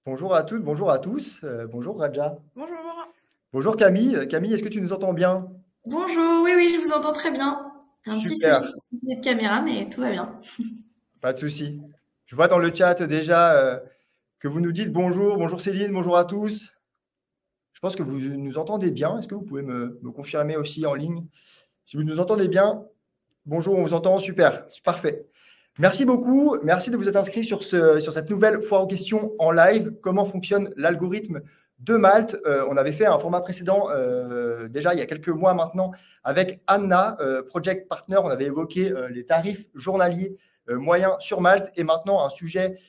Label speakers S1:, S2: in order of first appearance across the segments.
S1: Bonjour à toutes, bonjour à tous. Bonjour Raja.
S2: Bonjour.
S1: Bonjour Camille. Camille, est-ce que tu nous entends bien?
S2: Bonjour, oui, oui, je vous entends très bien. Un petit
S1: Super,
S2: souci de caméra, mais tout va bien.
S1: pas de souci. Je vois dans le chat déjà que vous nous dites bonjour, bonjour Céline, bonjour à tous. Je pense que vous nous entendez bien. Est-ce que vous pouvez me confirmer aussi en ligne? Si vous nous entendez bien, bonjour, on vous entend, super, parfait. Merci beaucoup, merci de vous être inscrit sur cette nouvelle foire aux questions en live. Comment fonctionne l'algorithme de Malte? On avait fait un format précédent déjà il y a quelques mois maintenant avec Anna, Project Partner. On avait évoqué les tarifs journaliers moyens sur Malte et maintenant un sujet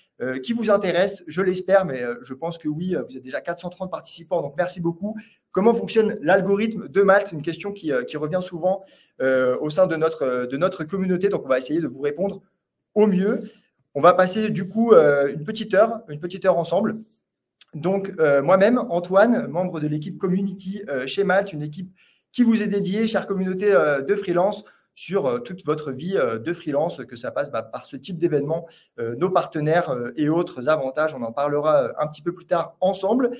S1: qui vous intéresse, je l'espère, mais je pense que oui, vous êtes déjà 430 participants, donc merci beaucoup. Comment fonctionne l'algorithme de Malte? Une question qui revient souvent au sein de notre communauté, donc on va essayer de vous répondre au mieux. On va passer du coup une petite heure ensemble. Donc, moi-même, Antoine, membre de l'équipe Community chez Malte, une équipe qui vous est dédiée, chère communauté de freelance, sur toute votre vie de freelance, que ça passe par ce type d'événement, nos partenaires et autres avantages. On en parlera un petit peu plus tard ensemble.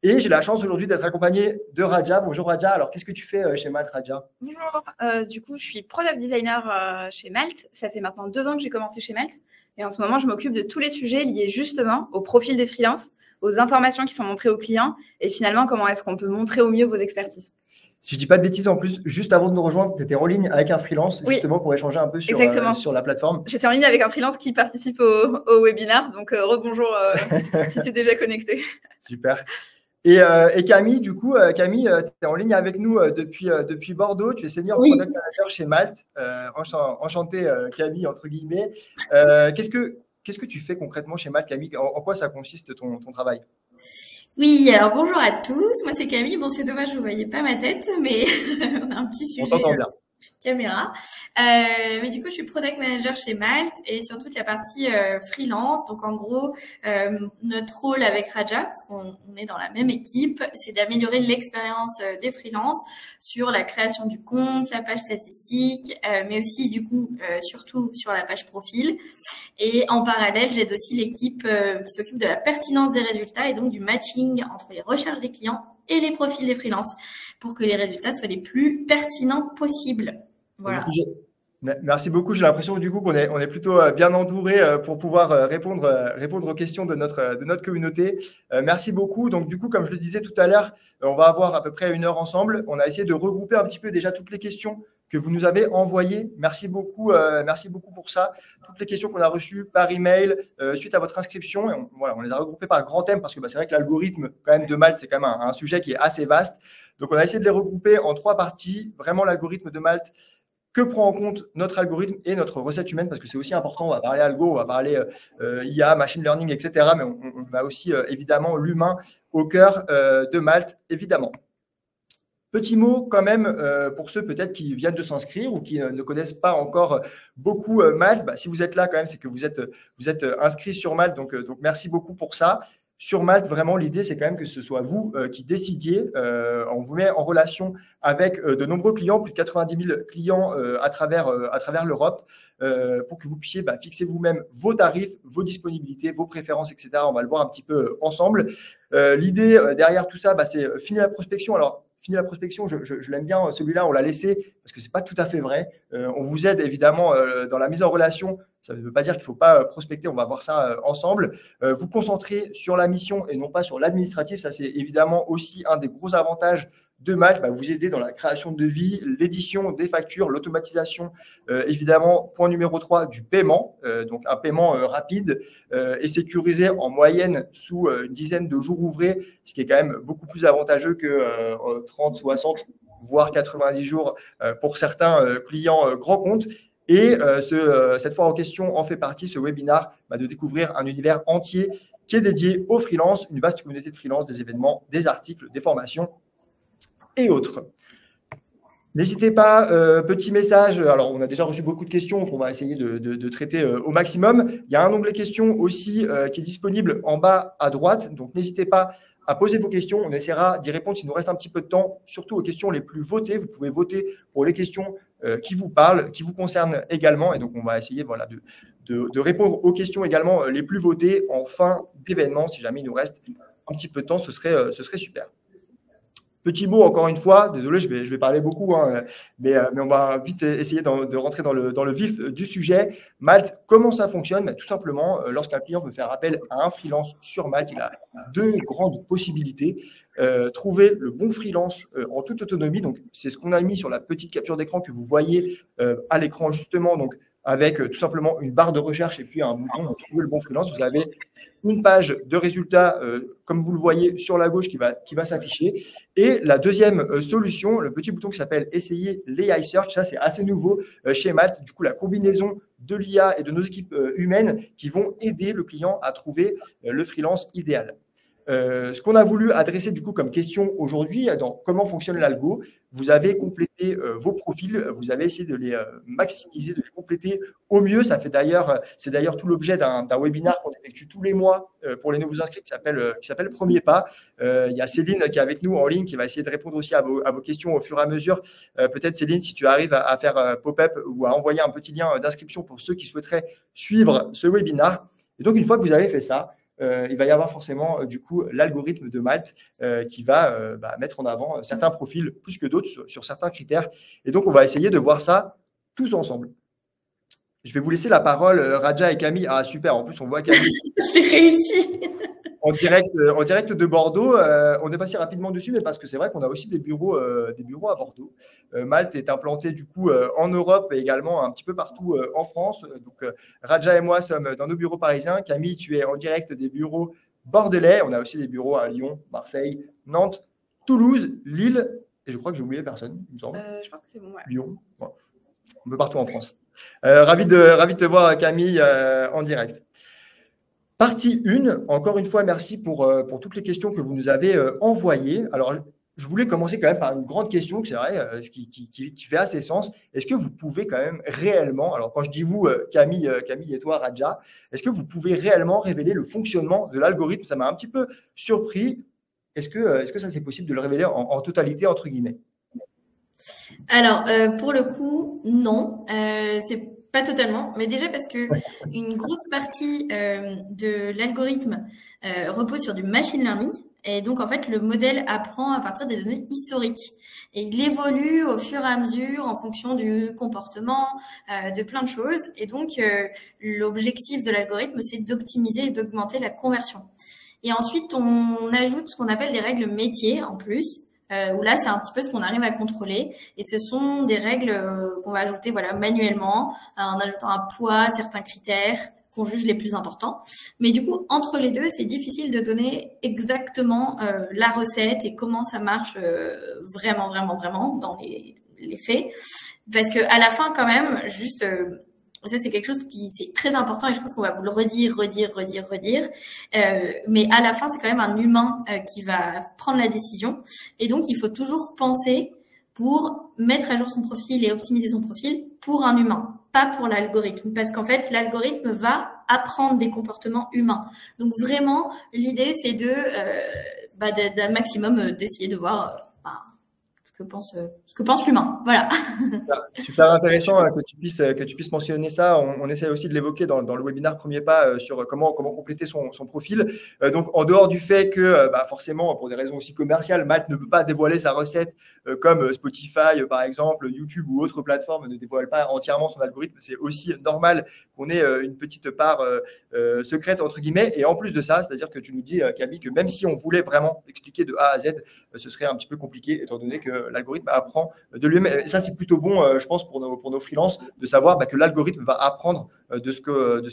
S1: Et j'ai la chance aujourd'hui d'être accompagné de Raja. Bonjour Raja. Alors, qu'est-ce que tu fais chez Malte, Raja?
S3: Bonjour, du coup, je suis product designer chez Malte. Ça fait maintenant 2 ans que j'ai commencé chez Malte. Et en ce moment, je m'occupe de tous les sujets liés justement au profil des freelances, aux informations qui sont montrées aux clients et finalement, comment est-ce qu'on peut montrer au mieux vos expertises.
S1: Si je dis pas de bêtises, en plus, juste avant de nous rejoindre, tu étais en ligne avec un freelance,
S3: Oui,
S1: justement, pour échanger un peu
S3: exactement.
S1: sur la plateforme.
S3: J'étais en ligne avec un freelance qui participe au webinaire. Donc, rebonjour si tu es déjà connecté.
S1: Super. Et Camille, du coup, Camille, tu es en ligne avec nous depuis Bordeaux. Tu es senior
S2: Oui.
S1: product manager chez Malte. Enchanté, Camille, entre guillemets. Qu'est-ce que tu fais concrètement chez Malte, Camille? En quoi ça consiste ton travail?
S2: Oui, alors bonjour à tous. Moi, c'est Camille. Bon, c'est dommage, vous voyez pas ma tête, mais on a un petit
S1: On
S2: sujet
S1: t'entend bien.
S2: caméra. Mais du coup, je suis product manager chez Malte et sur toute la partie freelance. Donc, en gros, notre rôle avec Raja, parce qu'on est dans la même équipe, c'est d'améliorer l'expérience des freelances sur la création du compte, la page statistique, mais aussi, du coup, surtout sur la page profil. Et en parallèle, j'aide aussi l'équipe qui s'occupe de la pertinence des résultats et donc du matching entre les recherches des clients et les profils des freelances pour que les résultats soient les plus pertinents possibles. Voilà.
S1: Merci beaucoup. J'ai l'impression du coup qu'on est plutôt bien entouré pour pouvoir répondre aux questions de notre communauté. Merci beaucoup. Donc du coup, comme je le disais tout à l'heure, on va avoir à peu près 1 heure ensemble. On a essayé de regrouper un petit peu déjà toutes les questions que vous nous avez envoyées. Merci beaucoup pour ça. Toutes les questions qu'on a reçues par email suite à votre inscription. Et on les a regroupées par grand thème parce que c'est vrai que l'algorithme quand même de Malte, c'est quand même un sujet qui est assez vaste. Donc on a essayé de les regrouper en 3 parties. Vraiment l'algorithme de Malte. Que prend en compte notre algorithme et notre recette humaine, parce que c'est aussi important. On va parler algo, on va parler IA, machine learning, etc. Mais on a aussi évidemment l'humain au cœur de Malte, évidemment. Petit mot quand même pour ceux peut-être qui viennent de s'inscrire ou qui ne connaissent pas encore beaucoup Malte. Si vous êtes là quand même, c'est que vous êtes inscrit sur Malte, donc merci beaucoup pour ça. Sur Malte, vraiment, l'idée, c'est quand même que ce soit vous qui décidiez. On vous met en relation avec de nombreux clients, plus de 90 000 clients à travers l'Europe, pour que vous puissiez fixer vous-même vos tarifs, vos disponibilités, vos préférences, etc. On va le voir un petit peu ensemble. L'idée derrière tout ça, c'est finir la prospection. Alors, finir la prospection, je l'aime bien, celui-là, on l'a laissé parce que ce n'est pas tout à fait vrai. On vous aide évidemment dans la mise en relation. Ça ne veut pas dire qu'il ne faut pas prospecter, on va voir ça ensemble. Vous concentrer sur la mission et non pas sur l'administratif, ça c'est évidemment aussi un des gros avantages de Malte, vous aider dans la création de devis, l'édition des factures, l'automatisation, évidemment, point numéro 3, du paiement, donc un paiement rapide et sécurisé en moyenne sous une dizaine de jours ouvrés, ce qui est quand même beaucoup plus avantageux que 30, 60, voire 90 jours pour certains clients grands comptes. Et cette fois en question en fait partie, ce webinaire, de découvrir un univers entier qui est dédié aux freelances, une vaste communauté de freelance, des événements, des articles, des formations et autres. N'hésitez pas, petit message, alors on a déjà reçu beaucoup de questions qu'on va essayer de traiter au maximum. Il y a un onglet questions aussi qui est disponible en bas à droite, donc n'hésitez pas à poser vos questions. On essaiera d'y répondre s'il nous reste un petit peu de temps, surtout aux questions les plus votées. Vous pouvez voter pour les questions qui vous parlent, qui vous concernent également. Et donc, on va essayer voilà, de répondre aux questions également les plus votées en fin d'événement. Si jamais il nous reste un petit peu de temps, ce serait super. Petit mot, encore une fois, désolé, je vais parler beaucoup, hein, mais on va vite essayer de rentrer dans le vif du sujet. Malte, comment ça fonctionne? Tout simplement, lorsqu'un client veut faire appel à un freelance sur Malte, il a deux grandes possibilités. Trouver le bon freelance en toute autonomie. Donc, c'est ce qu'on a mis sur la petite capture d'écran que vous voyez à l'écran, justement, donc, avec tout simplement une barre de recherche et puis un bouton pour trouver le bon freelance. Vous avez une page de résultats, comme vous le voyez sur la gauche, qui va s'afficher. Et la deuxième solution, le petit bouton qui s'appelle « Essayer l'AI Search », ça c'est assez nouveau chez Malte. Du coup, la combinaison de l'IA et de nos équipes humaines qui vont aider le client à trouver le freelance idéal. Ce qu'on a voulu adresser du coup comme question aujourd'hui, dans comment fonctionne l'algo, vous avez complété vos profils, vous avez essayé de les maximiser, de les compléter au mieux. C'est d'ailleurs tout l'objet d'un webinaire qu'on effectue tous les mois pour les nouveaux inscrits qui s'appelle Premier Pas. Il y a Céline qui est avec nous en ligne qui va essayer de répondre aussi à vos questions au fur et à mesure. Peut-être Céline, si tu arrives à faire pop-up ou à envoyer un petit lien d'inscription pour ceux qui souhaiteraient suivre ce webinaire. Et donc, une fois que vous avez fait ça, il va y avoir forcément du coup l'algorithme de Malte qui va mettre en avant certains profils plus que d'autres sur certains critères. Et donc, on va essayer de voir ça tous ensemble. Je vais vous laisser la parole, Raja et Camille. Ah, super, en plus, on voit Camille.
S2: J'ai réussi.
S1: En direct de Bordeaux. On est passé rapidement dessus, mais parce que c'est vrai qu'on a aussi des bureaux à Bordeaux. Malte est implanté du coup en Europe et également un petit peu partout en France. Donc, Raja et moi sommes dans nos bureaux parisiens. Camille, tu es en direct des bureaux bordelais. On a aussi des bureaux à Lyon, Marseille, Nantes, Toulouse, Lille. Et je crois que j'ai oublié personne, il me semble.
S3: Je pense que c'est bon, ouais.
S1: Lyon. Ouais. Un peu partout en France. Ravi de te voir, Camille, en direct. Partie 1, encore une fois, merci pour toutes les questions que vous nous avez envoyées. Alors, je voulais commencer quand même par une grande question, que c'est vrai, qui fait assez sens. Est-ce que vous pouvez quand même réellement, alors quand je dis vous, Camille et toi, Raja, est-ce que vous pouvez réellement révéler le fonctionnement de l'algorithme? Ça m'a un petit peu surpris. Est-ce que ça, c'est possible de le révéler en totalité, entre guillemets?
S2: Alors, pour le coup, non. C'est pas totalement, mais déjà parce que une grosse partie de l'algorithme repose sur du machine learning. Et donc, en fait, le modèle apprend à partir des données historiques. Et il évolue au fur et à mesure en fonction du comportement, de plein de choses. Et donc, l'objectif de l'algorithme, c'est d'optimiser et d'augmenter la conversion. Et ensuite, on ajoute ce qu'on appelle des règles métiers en plus. Où là, c'est un petit peu ce qu'on arrive à contrôler. Et ce sont des règles qu'on va ajouter manuellement, en ajoutant un poids, certains critères qu'on juge les plus importants. Mais du coup, entre les deux, c'est difficile de donner exactement la recette et comment ça marche vraiment dans les faits. Parce que à la fin, quand même, juste... ça, c'est quelque chose qui c'est très important et je pense qu'on va vous le redire. Mais à la fin, c'est quand même un humain qui va prendre la décision. Et donc, il faut toujours penser pour mettre à jour son profil et optimiser son profil pour un humain, pas pour l'algorithme. Parce qu'en fait, l'algorithme va apprendre des comportements humains. Donc, vraiment, l'idée, c'est d'un maximum d'essayer de voir ce que pense l'humain. Voilà.
S1: Super intéressant que tu puisses mentionner ça. On essaie aussi de l'évoquer dans le webinaire Premier Pas sur comment compléter son profil. Donc, en dehors du fait que forcément, pour des raisons aussi commerciales, Malte ne peut pas dévoiler sa recette comme Spotify, par exemple, YouTube ou autres plateformes ne dévoilent pas entièrement son algorithme. C'est aussi normal qu'on ait une petite part secrète, entre guillemets. Et en plus de ça, c'est-à-dire que tu nous dis, Camille, que même si on voulait vraiment expliquer de A à Z, ce serait un petit peu compliqué, étant donné que l'algorithme apprend de lui-même. Et ça, c'est plutôt bon, je pense, pour nos freelances, de savoir que l'algorithme va apprendre de ce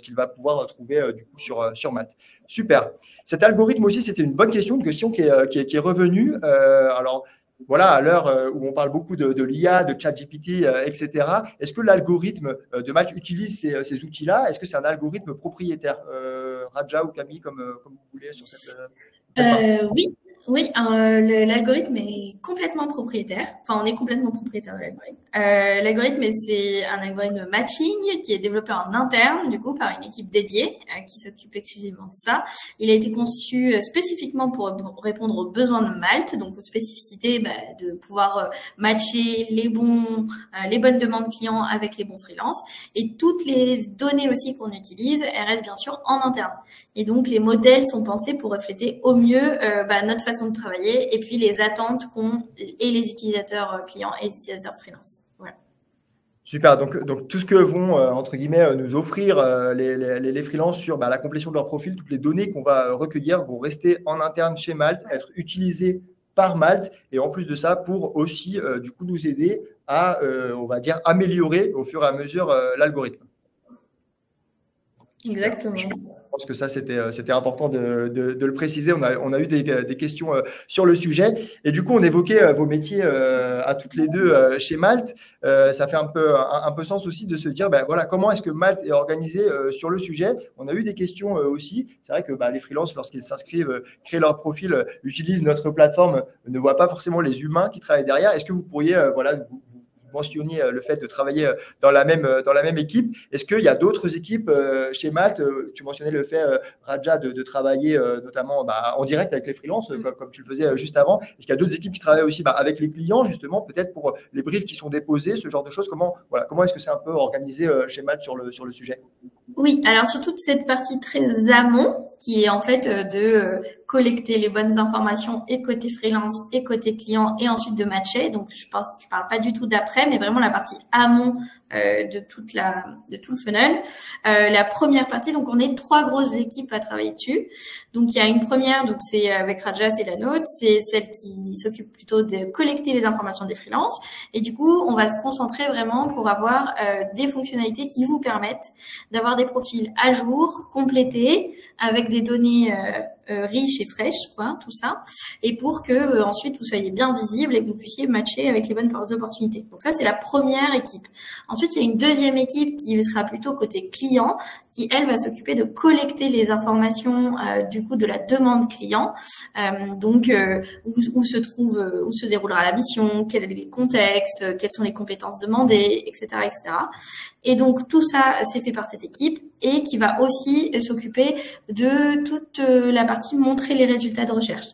S1: qu'il va pouvoir trouver du coup sur Malte. Super. Cet algorithme aussi, c'était une bonne question, une question qui est revenue. Alors, voilà, à l'heure où on parle beaucoup de l'IA, de ChatGPT, etc., est-ce que l'algorithme de Malte utilise ces outils-là? Est-ce que c'est un algorithme propriétaire? Raja ou Camille, comme vous voulez, sur cette partie.
S2: Oui. Oui, l'algorithme est complètement propriétaire. Enfin, on est complètement propriétaire de l'algorithme. L'algorithme, c'est un algorithme matching qui est développé en interne, du coup, par une équipe dédiée qui s'occupe exclusivement de ça. Il a été conçu spécifiquement pour répondre aux besoins de Malte, donc aux spécificités de pouvoir matcher les bonnes demandes clients avec les bons freelances. Et toutes les données aussi qu'on utilise, elles restent bien sûr en interne. Et donc, les modèles sont pensés pour refléter au mieux notre façon de travailler et puis les attentes qu'ont et les utilisateurs clients et les utilisateurs freelance. Voilà.
S1: Super, donc tout ce que vont, entre guillemets, nous offrir les freelances sur la complétion de leur profil, toutes les données qu'on va recueillir vont rester en interne chez Malte, être utilisées par Malte et en plus de ça, pour aussi, du coup, nous aider à, on va dire, améliorer au fur et à mesure l'algorithme.
S2: Exactement.
S1: Je pense que ça, c'était important de le préciser. On a eu des questions sur le sujet. Et du coup, on évoquait vos métiers à toutes les deux chez Malte. Ça fait un peu sens aussi de se dire, voilà, comment est-ce que Malte est organisé sur le sujet. On a eu des questions aussi. C'est vrai que les freelances, lorsqu'ils s'inscrivent, créent leur profil, utilisent notre plateforme, ne voient pas forcément les humains qui travaillent derrière. Est-ce que vous pourriez, vous mentionniez le fait de travailler dans la même équipe. Est-ce qu'il y a d'autres équipes chez Malte? Tu mentionnais le fait, Raja, de travailler notamment en direct avec les freelances, comme tu le faisais juste avant. Est-ce qu'il y a d'autres équipes qui travaillent aussi avec les clients, justement, peut-être pour les briefs qui sont déposés, ce genre de choses? Comment est-ce que c'est un peu organisé chez Malte sur le sujet?
S2: Oui, alors sur toute cette partie très amont, qui est en fait de collecter les bonnes informations et côté freelance et côté client et ensuite de matcher. Donc je parle pas du tout d'après, mais vraiment la partie amont de tout le funnel. La première partie, donc on est 3 grosses équipes à travailler dessus. Donc il y a une première, donc c'est avec Raja, c'est la nôtre, c'est celle qui s'occupe plutôt de collecter les informations des freelances. Et du coup, on va se concentrer vraiment pour avoir des fonctionnalités qui vous permettent d'avoir des profils à jour, complétés, avec des données riches et fraîches, tout ça, et pour que ensuite vous soyez bien visible et que vous puissiez matcher avec les bonnes opportunités. Donc ça, c'est la première équipe. Ensuite, il y a une deuxième équipe qui sera plutôt côté client, qui elle va s'occuper de collecter les informations du coup de la demande client, où se déroulera la mission, quel est le contexte, quelles sont les compétences demandées, etc., etc. Et donc tout ça, c'est fait par cette équipe et qui va aussi s'occuper de toute la partie montrer les résultats de recherche.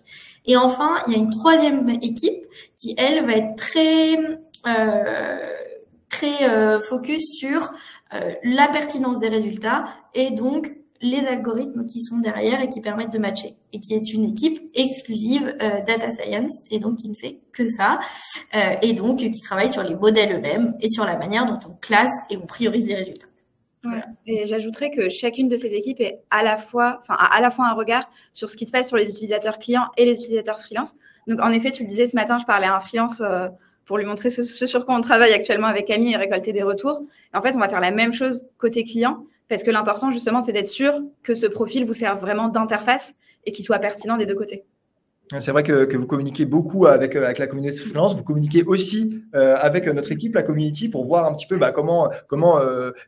S2: Et enfin, il y a une troisième équipe qui, elle, va être très focus sur la pertinence des résultats et donc les algorithmes qui sont derrière et qui permettent de matcher, et qui est une équipe exclusive data science et donc qui ne fait que ça et donc qui travaille sur les modèles eux-mêmes et sur la manière dont on classe et on priorise les résultats.
S3: Ouais. Et j'ajouterais que chacune de ces équipes est a à la fois un regard sur ce qui se passe sur les utilisateurs clients et les utilisateurs freelance. Donc en effet, tu le disais ce matin, je parlais à un freelance pour lui montrer ce sur quoi on travaille actuellement avec Camille et récolter des retours. Et en fait, on va faire la même chose côté client, parce que l'important justement, c'est d'être sûr que ce profil vous serve vraiment d'interface et qu'il soit pertinent des deux côtés.
S1: C'est vrai que vous communiquez beaucoup avec la communauté freelance. Vous communiquez aussi avec notre équipe, la community, pour voir un petit peu comment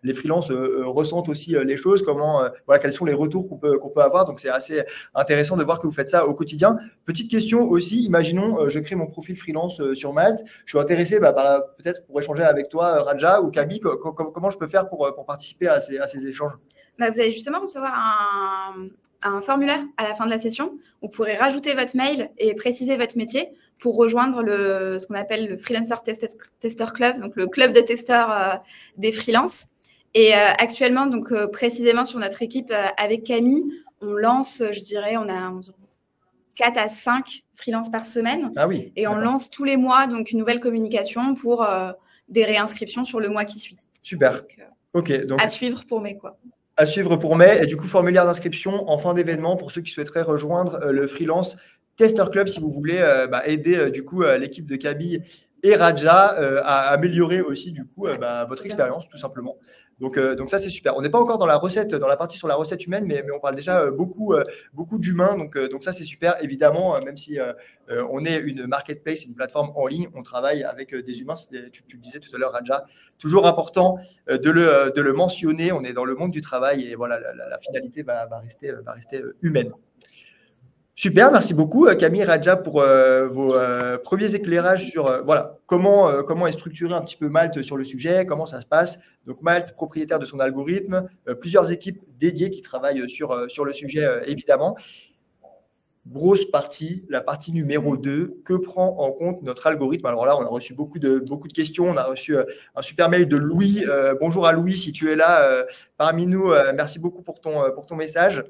S1: les freelances ressentent aussi les choses, quels sont les retours qu'on peut avoir. Donc, c'est assez intéressant de voir que vous faites ça au quotidien. Petite question aussi, imaginons, je crée mon profil freelance sur Malte. Je suis intéressé peut-être pour échanger avec toi, Raja ou Kaby. Comment je peux faire pour participer à ces échanges?
S3: Vous allez justement recevoir un formulaire à la fin de la session. Vous pourrez rajouter votre mail et préciser votre métier pour rejoindre ce qu'on appelle le Freelancer Tester Club, donc le club de testeurs des freelances. Et actuellement, donc précisément sur notre équipe avec Camille, on lance, je dirais, on a 4 à 5 freelances par semaine.
S1: Ah oui.
S3: Et on lance tous les mois donc une nouvelle communication pour des réinscriptions sur le mois qui suit.
S1: Super.
S3: Donc,
S1: ok. Donc,
S3: à suivre pour mai, quoi.
S1: À suivre pour mai. Et du coup, formulaire d'inscription en fin d'événement pour ceux qui souhaiteraient rejoindre le Freelance Tester Club si vous voulez aider du coup l'équipe de Kaby et Raja à améliorer aussi du coup votre expérience tout simplement. Donc ça c'est super. On n'est pas encore dans la partie sur la recette humaine, mais on parle déjà beaucoup d'humains. Donc ça c'est super. Évidemment, même si on est une marketplace, une plateforme en ligne, on travaille avec des humains. Tu le disais tout à l'heure, Raja. Toujours important de le mentionner. On est dans le monde du travail et voilà, la finalité va rester humaine. Super, merci beaucoup Camille, Raja pour vos premiers éclairages sur voilà, comment est structuré un petit peu Malte sur le sujet, comment ça se passe. Donc Malte, propriétaire de son algorithme, plusieurs équipes dédiées qui travaillent sur le sujet évidemment. Grosse partie, la partie numéro 2, que prend en compte notre algorithme? Alors là, on a reçu beaucoup de questions. On a reçu un super mail de Louis. Bonjour à Louis, si tu es là parmi nous. Merci beaucoup pour ton message.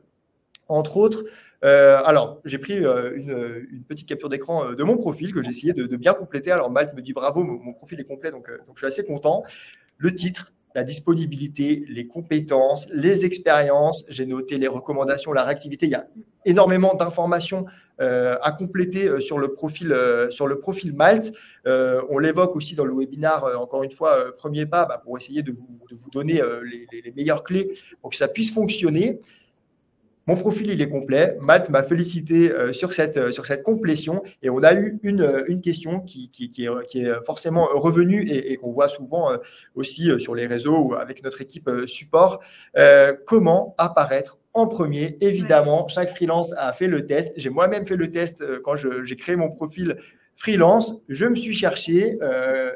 S1: Entre autres, alors, j'ai pris une petite capture d'écran de mon profil que j'ai essayé de bien compléter. Alors, Malte me dit bravo, mon profil est complet, donc je suis assez content. Le titre, la disponibilité, les compétences, les expériences. J'ai noté les recommandations, la réactivité. Il y a énormément d'informations à compléter sur le profil Malte. On l'évoque aussi dans le webinaire, encore une fois, premier pas pour essayer de vous donner les meilleures clés pour que ça puisse fonctionner. Mon profil, il est complet. Malte m'a félicité sur cette complétion et on a eu une question qui est forcément revenue et qu'on voit souvent aussi sur les réseaux ou avec notre équipe support. Comment apparaître en premier? Évidemment, chaque freelance a fait le test. J'ai moi-même fait le test quand j'ai créé mon profil freelance. Je me suis cherché.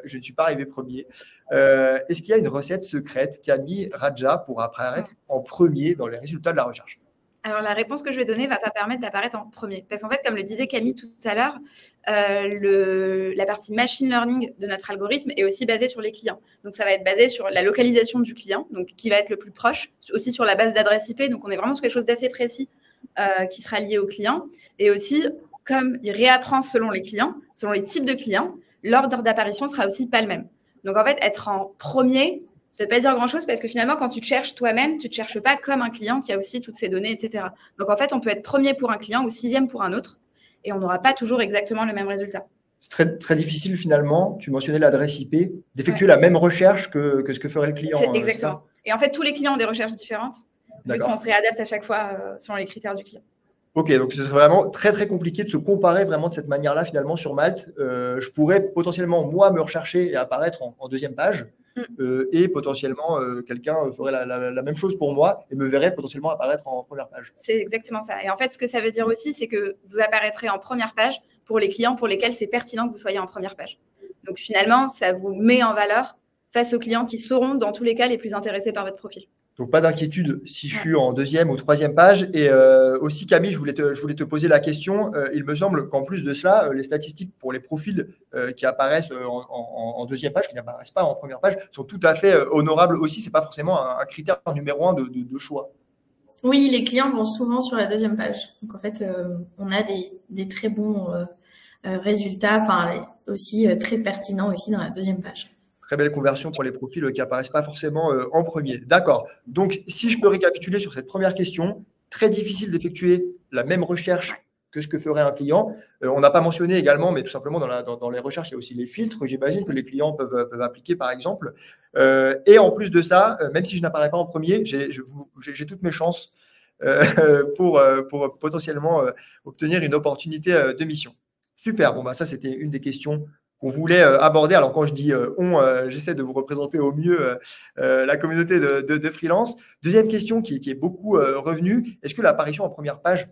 S1: Je ne suis pas arrivé premier. Est-ce qu'il y a une recette secrète, Camille, Raja, pour apparaître en premier dans les résultats de la recherche?
S3: Alors, la réponse que je vais donner ne va pas permettre d'apparaître en premier. Parce qu'en fait, comme le disait Camille tout à l'heure, la partie machine learning de notre algorithme est aussi basée sur les clients. Donc, ça va être basé sur la localisation du client, donc qui va être le plus proche, aussi sur la base d'adresse IP. Donc, on est vraiment sur quelque chose d'assez précis qui sera lié au client. Et aussi, comme il réapprend selon les clients, selon les types de clients, l'ordre d'apparition sera aussi pas le même. Donc, en fait, être en premier, ça ne veut pas dire grand-chose parce que finalement, quand tu te cherches toi-même, tu ne te cherches pas comme un client qui a aussi toutes ces données, etc. Donc, en fait, on peut être premier pour un client ou sixième pour un autre et on n'aura pas toujours exactement le même résultat.
S1: C'est très, très difficile finalement, tu mentionnais l'adresse IP, d'effectuer la même recherche que ce que ferait le client.
S3: Exactement. Et en fait, tous les clients ont des recherches différentes, vu qu'on se réadapte à chaque fois selon les critères du client.
S1: Ok, donc ce serait vraiment très très compliqué de se comparer vraiment de cette manière-là finalement sur Malte. Je pourrais potentiellement moi me rechercher et apparaître en deuxième page. Et potentiellement, quelqu'un ferait la même chose pour moi et me verrait potentiellement apparaître en première page.
S3: C'est exactement ça. Et en fait, ce que ça veut dire aussi, c'est que vous apparaîtrez en première page pour les clients pour lesquels c'est pertinent que vous soyez en première page. Donc, finalement, ça vous met en valeur face aux clients qui seront, dans tous les cas, les plus intéressés par votre profil.
S1: Donc, pas d'inquiétude si je suis en deuxième ou troisième page. Et aussi, Camille, je voulais te poser la question. Il me semble qu'en plus de cela, les statistiques pour les profils qui apparaissent en deuxième page, qui n'apparaissent pas en première page, sont tout à fait honorables aussi. Ce n'est pas forcément un critère numéro 1 de choix.
S2: Oui, les clients vont souvent sur la deuxième page. Donc, en fait, on a des très bons résultats, enfin, aussi très pertinents aussi dans la deuxième page.
S1: Très belle conversion pour les profils qui n'apparaissent pas forcément en premier. D'accord. Donc, si je peux récapituler sur cette première question, très difficile d'effectuer la même recherche que ce que ferait un client. On n'a pas mentionné également, mais tout simplement dans les recherches, il y a aussi les filtres, j'imagine, que les clients peuvent appliquer, par exemple. Et en plus de ça, même si je n'apparais pas en premier, j'ai toutes mes chances pour potentiellement obtenir une opportunité de mission. Super. Bon, ça, c'était une des questions qu'on voulait aborder. Alors, quand je dis j'essaie de vous représenter au mieux la communauté de freelance. Deuxième question qui est beaucoup revenue, est-ce que l'apparition en première page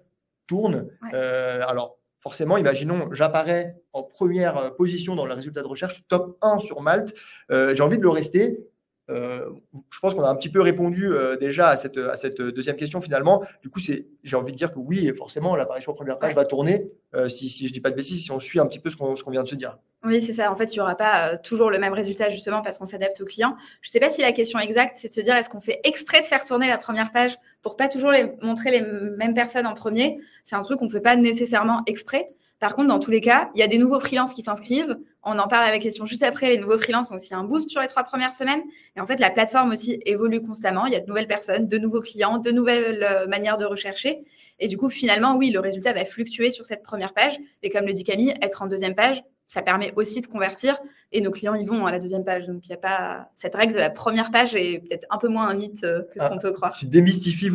S1: tourne? Alors, forcément, imaginons, j'apparais en première position dans le résultat de recherche, top 1 sur Malte. J'ai envie de le rester. Je pense qu'on a un petit peu répondu déjà à cette deuxième question finalement. Du coup, j'ai envie de dire que oui, forcément, l'apparition en première page va tourner. Si je ne dis pas de bêtises, si on suit un petit peu ce qu'on vient de se dire.
S3: Oui, c'est ça. En fait, il n'y aura pas toujours le même résultat justement parce qu'on s'adapte aux clients. Je ne sais pas si la question exacte, c'est de se dire est-ce qu'on fait exprès de faire tourner la première page pour pas toujours montrer les mêmes personnes en premier? C'est un truc qu'on ne fait pas nécessairement exprès. Par contre, dans tous les cas, il y a des nouveaux freelances qui s'inscrivent. On en parle à la question juste après. Les nouveaux freelances ont aussi un boost sur les 3 premières semaines. Et en fait, la plateforme aussi évolue constamment. Il y a de nouvelles personnes, de nouveaux clients, de nouvelles manières de rechercher. Et du coup, finalement, oui, le résultat va fluctuer sur cette première page. Et comme le dit Camille, être en deuxième page, ça permet aussi de convertir. Et nos clients y vont à la deuxième page. Donc, il n'y a pas cette règle de la première page est peut-être un peu moins un mythe que ce qu'on peut croire.
S1: Vous démystifiez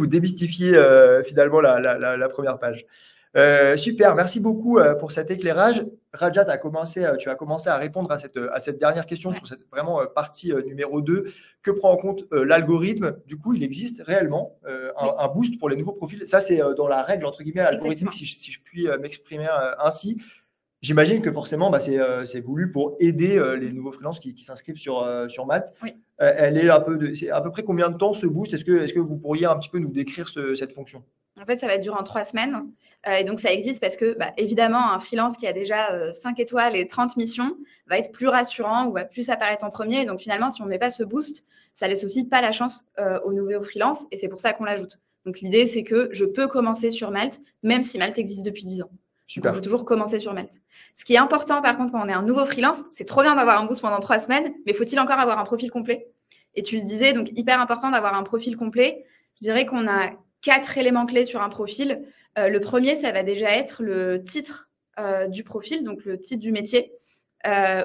S1: finalement la première page. Super, merci beaucoup pour cet éclairage. Rajat, tu as commencé à répondre à cette dernière question sur cette vraiment partie numéro 2. Que prend en compte l'algorithme? Du coup, il existe réellement un boost pour les nouveaux profils. Ça, c'est dans la règle, entre guillemets, algorithmique, si je puis m'exprimer ainsi. J'imagine que forcément, c'est voulu pour aider les nouveaux freelances qui s'inscrivent sur Malte.
S3: Oui.
S1: C'est à peu près combien de temps ce boost? Est-ce que vous pourriez un petit peu nous décrire cette fonction?
S3: En fait, ça va durer en 3 semaines. Et donc, ça existe parce que, évidemment, un freelance qui a déjà 5 étoiles et 30 missions va être plus rassurant ou va plus apparaître en premier. Et donc, finalement, si on ne met pas ce boost, ça laisse aussi pas la chance aux nouveaux freelances. Et c'est pour ça qu'on l'ajoute. Donc, l'idée, c'est que je peux commencer sur Malte, même si Malte existe depuis 10 ans.
S1: Super.
S3: Donc, on peut toujours commencer sur Malte. Ce qui est important, par contre, quand on est un nouveau freelance, c'est trop bien d'avoir un boost pendant 3 semaines, mais faut-il encore avoir un profil complet? Et tu le disais, donc hyper important d'avoir un profil complet. Je dirais qu'on a 4 éléments clés sur un profil. Le premier, ça va déjà être le titre du profil, donc le titre du métier.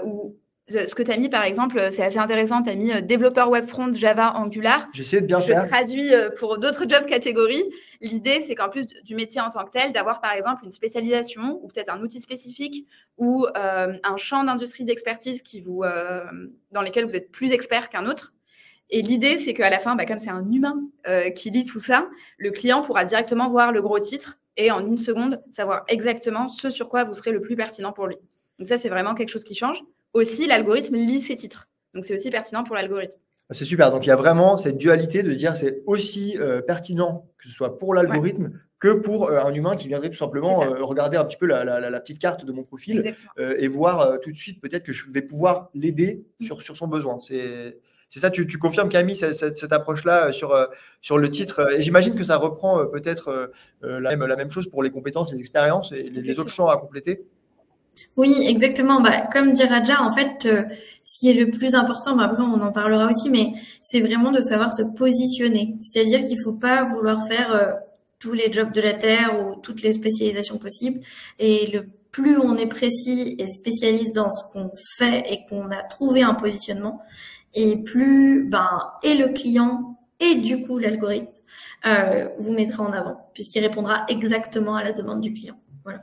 S3: Ou ce que tu as mis, par exemple, c'est assez intéressant. Tu as mis développeur web front, Java, Angular.
S1: J'essaie de bien faire.
S3: Je traduis pour d'autres job catégories. L'idée, c'est qu'en plus du métier en tant que tel, d'avoir par exemple une spécialisation ou peut-être un outil spécifique ou un champ d'industrie d'expertise dans lesquels vous êtes plus expert qu'un autre. Et l'idée, c'est qu'à la fin, comme c'est un humain qui lit tout ça, le client pourra directement voir le gros titre et en 1 seconde, savoir exactement ce sur quoi vous serez le plus pertinent pour lui. Donc ça, c'est vraiment quelque chose qui change. Aussi, l'algorithme lit ces titres. Donc, c'est aussi pertinent pour l'algorithme.
S1: C'est super. Donc, il y a vraiment cette dualité de dire c'est aussi pertinent que ce soit pour l'algorithme que pour un humain qui viendrait tout simplement regarder un petit peu la petite carte de mon profil et voir tout de suite peut-être que je vais pouvoir l'aider sur son besoin. C'est ça, tu confirmes, Camille, cette approche-là sur le titre. Et j'imagine que ça reprend peut-être la même chose pour les compétences, les expériences et les autres champs à compléter.
S2: Oui, exactement. Comme dit Raja, en fait, ce qui est le plus important, après on en parlera aussi, mais c'est vraiment de savoir se positionner. C'est-à-dire qu'il faut pas vouloir faire tous les jobs de la Terre ou toutes les spécialisations possibles. Et le plus on est précis et spécialiste dans ce qu'on fait et qu'on a trouvé un positionnement, et plus et le client et du coup l'algorithme vous mettra en avant, puisqu'il répondra exactement à la demande du client. Voilà.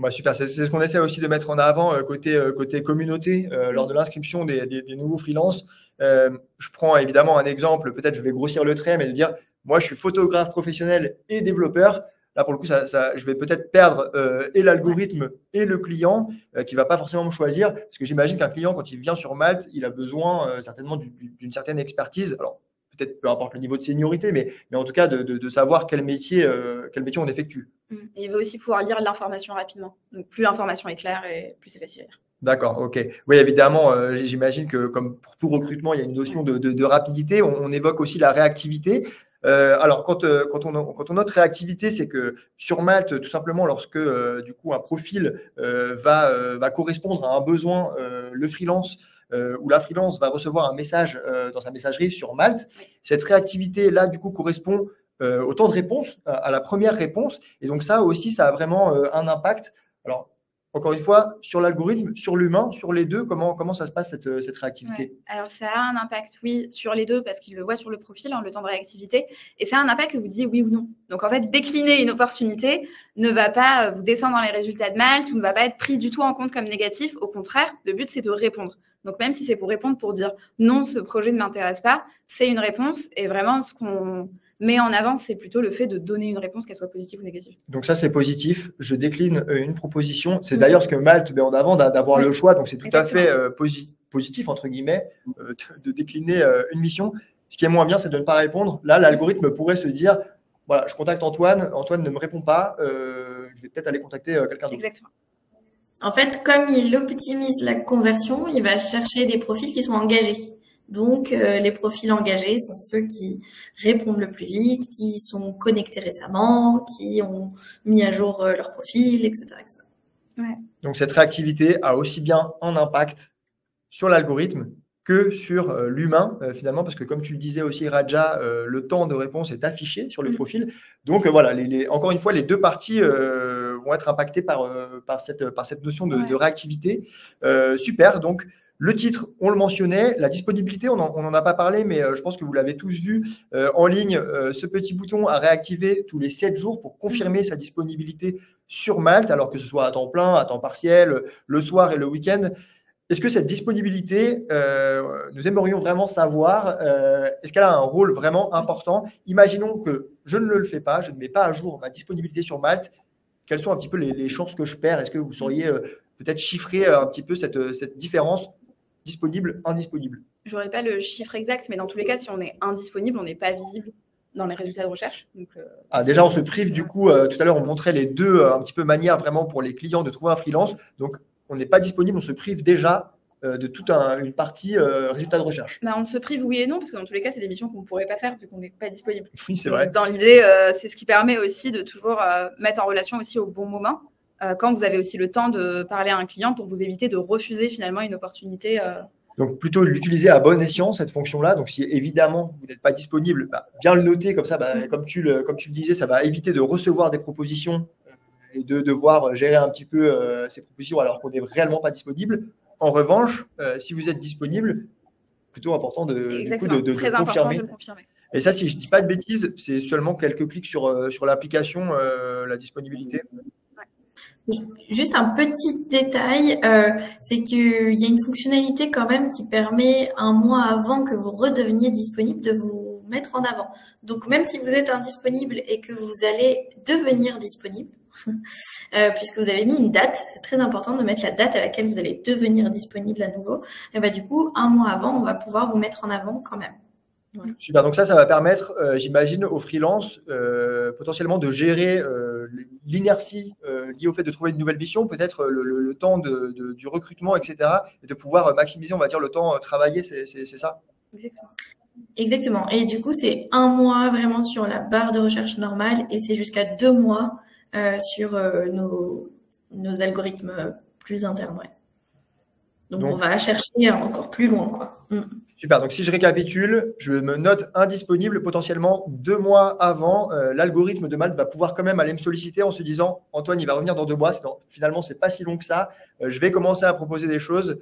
S1: Super, c'est ce qu'on essaie aussi de mettre en avant côté communauté lors de l'inscription des nouveaux freelances. Je prends évidemment un exemple, peut-être je vais grossir le trait, mais de dire, moi je suis photographe professionnel et développeur. Là, pour le coup, je vais peut-être perdre et l'algorithme et le client qui ne va pas forcément me choisir. Parce que j'imagine qu'un client, quand il vient sur Malte, il a besoin certainement d'une certaine expertise. Alors, peut-être peu importe le niveau de seniorité, mais en tout cas de savoir quel métier on effectue.
S3: Et il veut aussi pouvoir lire l'information rapidement. Donc, plus l'information est claire et plus c'est facile à lire.
S1: D'accord, ok. Oui, évidemment, j'imagine que comme pour tout recrutement, il y a une notion de rapidité. On évoque aussi la réactivité. Alors, quand on note réactivité, c'est que sur Malte, tout simplement, lorsque du coup un profil va correspondre à un besoin, le freelance ou la freelance va recevoir un message dans sa messagerie sur Malte. Cette réactivité-là, du coup, correspond au temps de réponse, à la première réponse. Et donc, ça aussi, ça a vraiment un impact. Alors, encore une fois, sur l'algorithme, sur l'humain, sur les deux, comment ça se passe cette réactivité?
S3: Alors, ça a un impact, oui, sur les deux, parce qu'il le voit sur le profil, le temps de réactivité. Et ça a un impact que vous disiez oui ou non. Donc, en fait, décliner une opportunité ne va pas vous descendre dans les résultats de Malte ou ne va pas être pris du tout en compte comme négatif. Au contraire, le but, c'est de répondre. Donc, même si c'est pour répondre, pour dire non, ce projet ne m'intéresse pas, c'est une réponse. Et vraiment, ce qu'on met en avant, c'est plutôt le fait de donner une réponse, qu'elle soit positive ou négative.
S1: Donc ça, c'est positif. Je décline une proposition. C'est d'ailleurs ce que Malte met en avant, d'avoir le choix. Donc c'est tout à fait positif, entre guillemets, de décliner une mission. Ce qui est moins bien, c'est de ne pas répondre. Là, l'algorithme pourrait se dire, voilà, je contacte Antoine, Antoine ne me répond pas, je vais peut-être aller contacter quelqu'un d'autre.
S3: Exactement.
S2: En fait, comme il optimise la conversion, il va chercher des profils qui sont engagés. Donc, les profils engagés sont ceux qui répondent le plus vite, qui sont connectés récemment, qui ont mis à jour leur profil, etc.
S3: Ouais.
S1: Donc, cette réactivité a aussi bien un impact sur l'algorithme que sur l'humain, finalement, parce que comme tu le disais aussi, Raja, le temps de réponse est affiché sur le profil. Donc, voilà, encore une fois, les deux parties vont être impactées par cette notion de réactivité. Super. Donc, Le titre, on le mentionnait. La disponibilité, on n'en a pas parlé, mais je pense que vous l'avez tous vu en ligne. Ce petit bouton à réactiver tous les 7 jours pour confirmer sa disponibilité sur Malte, alors que ce soit à temps plein, à temps partiel, le soir et le week-end. Est-ce que cette disponibilité, nous aimerions vraiment savoir, est-ce qu'elle a un rôle vraiment important? Imaginons que je ne le fais pas, je ne mets pas à jour ma disponibilité sur Malte. Quelles sont un petit peu les chances que je perds? Est-ce que vous sauriez peut-être chiffrer un petit peu cette différence disponible, indisponible?
S3: Je n'aurai pas le chiffre exact, mais dans tous les cas, si on est indisponible, on n'est pas visible dans les résultats de recherche. Donc,
S1: déjà, on se prive du coup, tout à l'heure, on montrait les deux un petit peu manières vraiment pour les clients de trouver un freelance. Donc, on n'est pas disponible, on se prive déjà de toute une partie résultats de recherche.
S3: On se prive, oui et non, parce que dans tous les cas, c'est des missions qu'on ne pourrait pas faire vu qu'on n'est pas disponible.
S1: Oui, c'est vrai.
S3: Dans l'idée, c'est ce qui permet aussi de toujours mettre en relation aussi au bon moment, quand vous avez aussi le temps de parler à un client pour vous éviter de refuser finalement une opportunité.
S1: Donc, plutôt l'utiliser à bon escient, cette fonction-là. Donc, si évidemment, vous n'êtes pas disponible, bien le noter. Comme ça, comme tu le disais, ça va éviter de recevoir des propositions et de devoir gérer un petit peu ces propositions alors qu'on n'est réellement pas disponible. En revanche, si vous êtes disponible, plutôt important de confirmer.
S3: De le confirmer.
S1: Et ça, si je ne dis pas de bêtises, c'est seulement quelques clics sur l'application, la disponibilité.
S2: Juste un petit détail, c'est qu'il y a une fonctionnalité quand même qui permet un mois avant que vous redeveniez disponible de vous mettre en avant. Donc même si vous êtes indisponible et que vous allez devenir disponible, puisque vous avez mis une date, c'est très important de mettre la date à laquelle vous allez devenir disponible à nouveau. Et du coup, un mois avant, on va pouvoir vous mettre en avant quand même.
S1: Ouais. Super, donc ça va permettre, j'imagine, aux freelances potentiellement de gérer l'inertie liée au fait de trouver une nouvelle mission, peut-être le temps du recrutement, etc. et de pouvoir maximiser, on va dire, le temps travaillé, c'est ça?
S2: Exactement. Et du coup, c'est un mois vraiment sur la barre de recherche normale et c'est jusqu'à 2 mois sur nos algorithmes plus internes. Ouais. Donc, on va chercher encore plus loin, quoi.
S1: Super. Donc, si je récapitule, je me note indisponible potentiellement 2 mois avant. L'algorithme de Malte va pouvoir quand même aller me solliciter en se disant « Antoine, il va revenir dans 2 mois. Finalement, ce n'est pas si long que ça. Je vais commencer à proposer des choses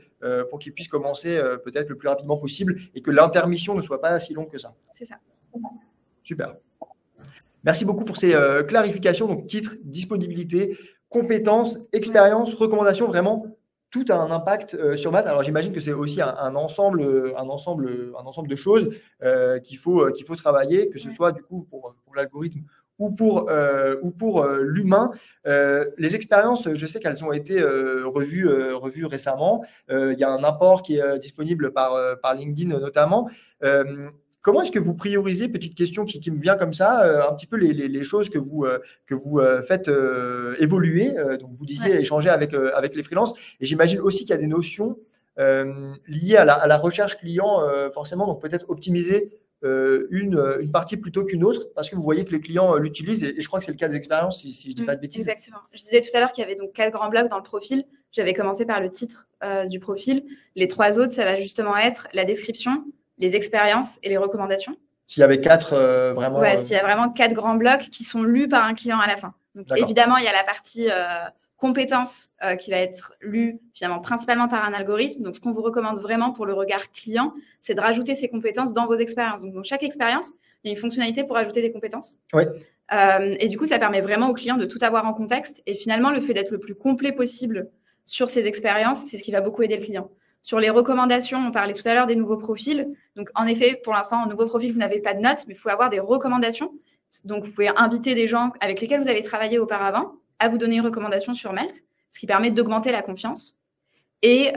S1: pour qu'il puisse commencer peut-être le plus rapidement possible et que l'intermission ne soit pas si longue que ça. »
S3: C'est ça.
S1: Super. Merci beaucoup pour ces clarifications. Donc, titre, disponibilité, compétences, expérience, recommandations, vraiment tout a un impact sur Malte. Alors, j'imagine que c'est aussi un ensemble de choses qu'il faut travailler, que ce soit du coup pour l'algorithme ou pour l'humain. Les expériences, je sais qu'elles ont été revues récemment. Il y a un import qui est disponible par LinkedIn notamment. Comment est-ce que vous priorisez, petite question qui me vient comme ça, un petit peu les choses que vous faites évoluer? Donc, vous disiez échanger avec les freelances. Et j'imagine aussi qu'il y a des notions liées à la recherche client, forcément. Donc, peut-être optimiser une partie plutôt qu'une autre parce que vous voyez que les clients l'utilisent. Et je crois que c'est le cas des expériences, si je ne dis pas de bêtises.
S3: Exactement. Je disais tout à l'heure qu'il y avait donc 4 grands blocs dans le profil. J'avais commencé par le titre du profil. Les 3 autres, ça va justement être la description, les expériences et les recommandations.
S1: S'il y avait 4 vraiment…
S3: Ouais, s'il y a vraiment 4 grands blocs qui sont lus par un client à la fin. Donc, évidemment, il y a la partie compétences qui va être lue finalement principalement par un algorithme. Donc, ce qu'on vous recommande vraiment pour le regard client, c'est de rajouter ces compétences dans vos expériences. Donc, dans chaque expérience, il y a une fonctionnalité pour ajouter des compétences.
S1: Oui.
S3: Et du coup, ça permet vraiment au client de tout avoir en contexte. Et finalement, le fait d'être le plus complet possible sur ces expériences, c'est ce qui va beaucoup aider le client. Sur les recommandations, on parlait tout à l'heure des nouveaux profils. Donc, en effet, pour l'instant, en nouveau profil, vous n'avez pas de notes, mais il faut avoir des recommandations. Donc, vous pouvez inviter des gens avec lesquels vous avez travaillé auparavant à vous donner une recommandation sur Malte, ce qui permet d'augmenter la confiance. Et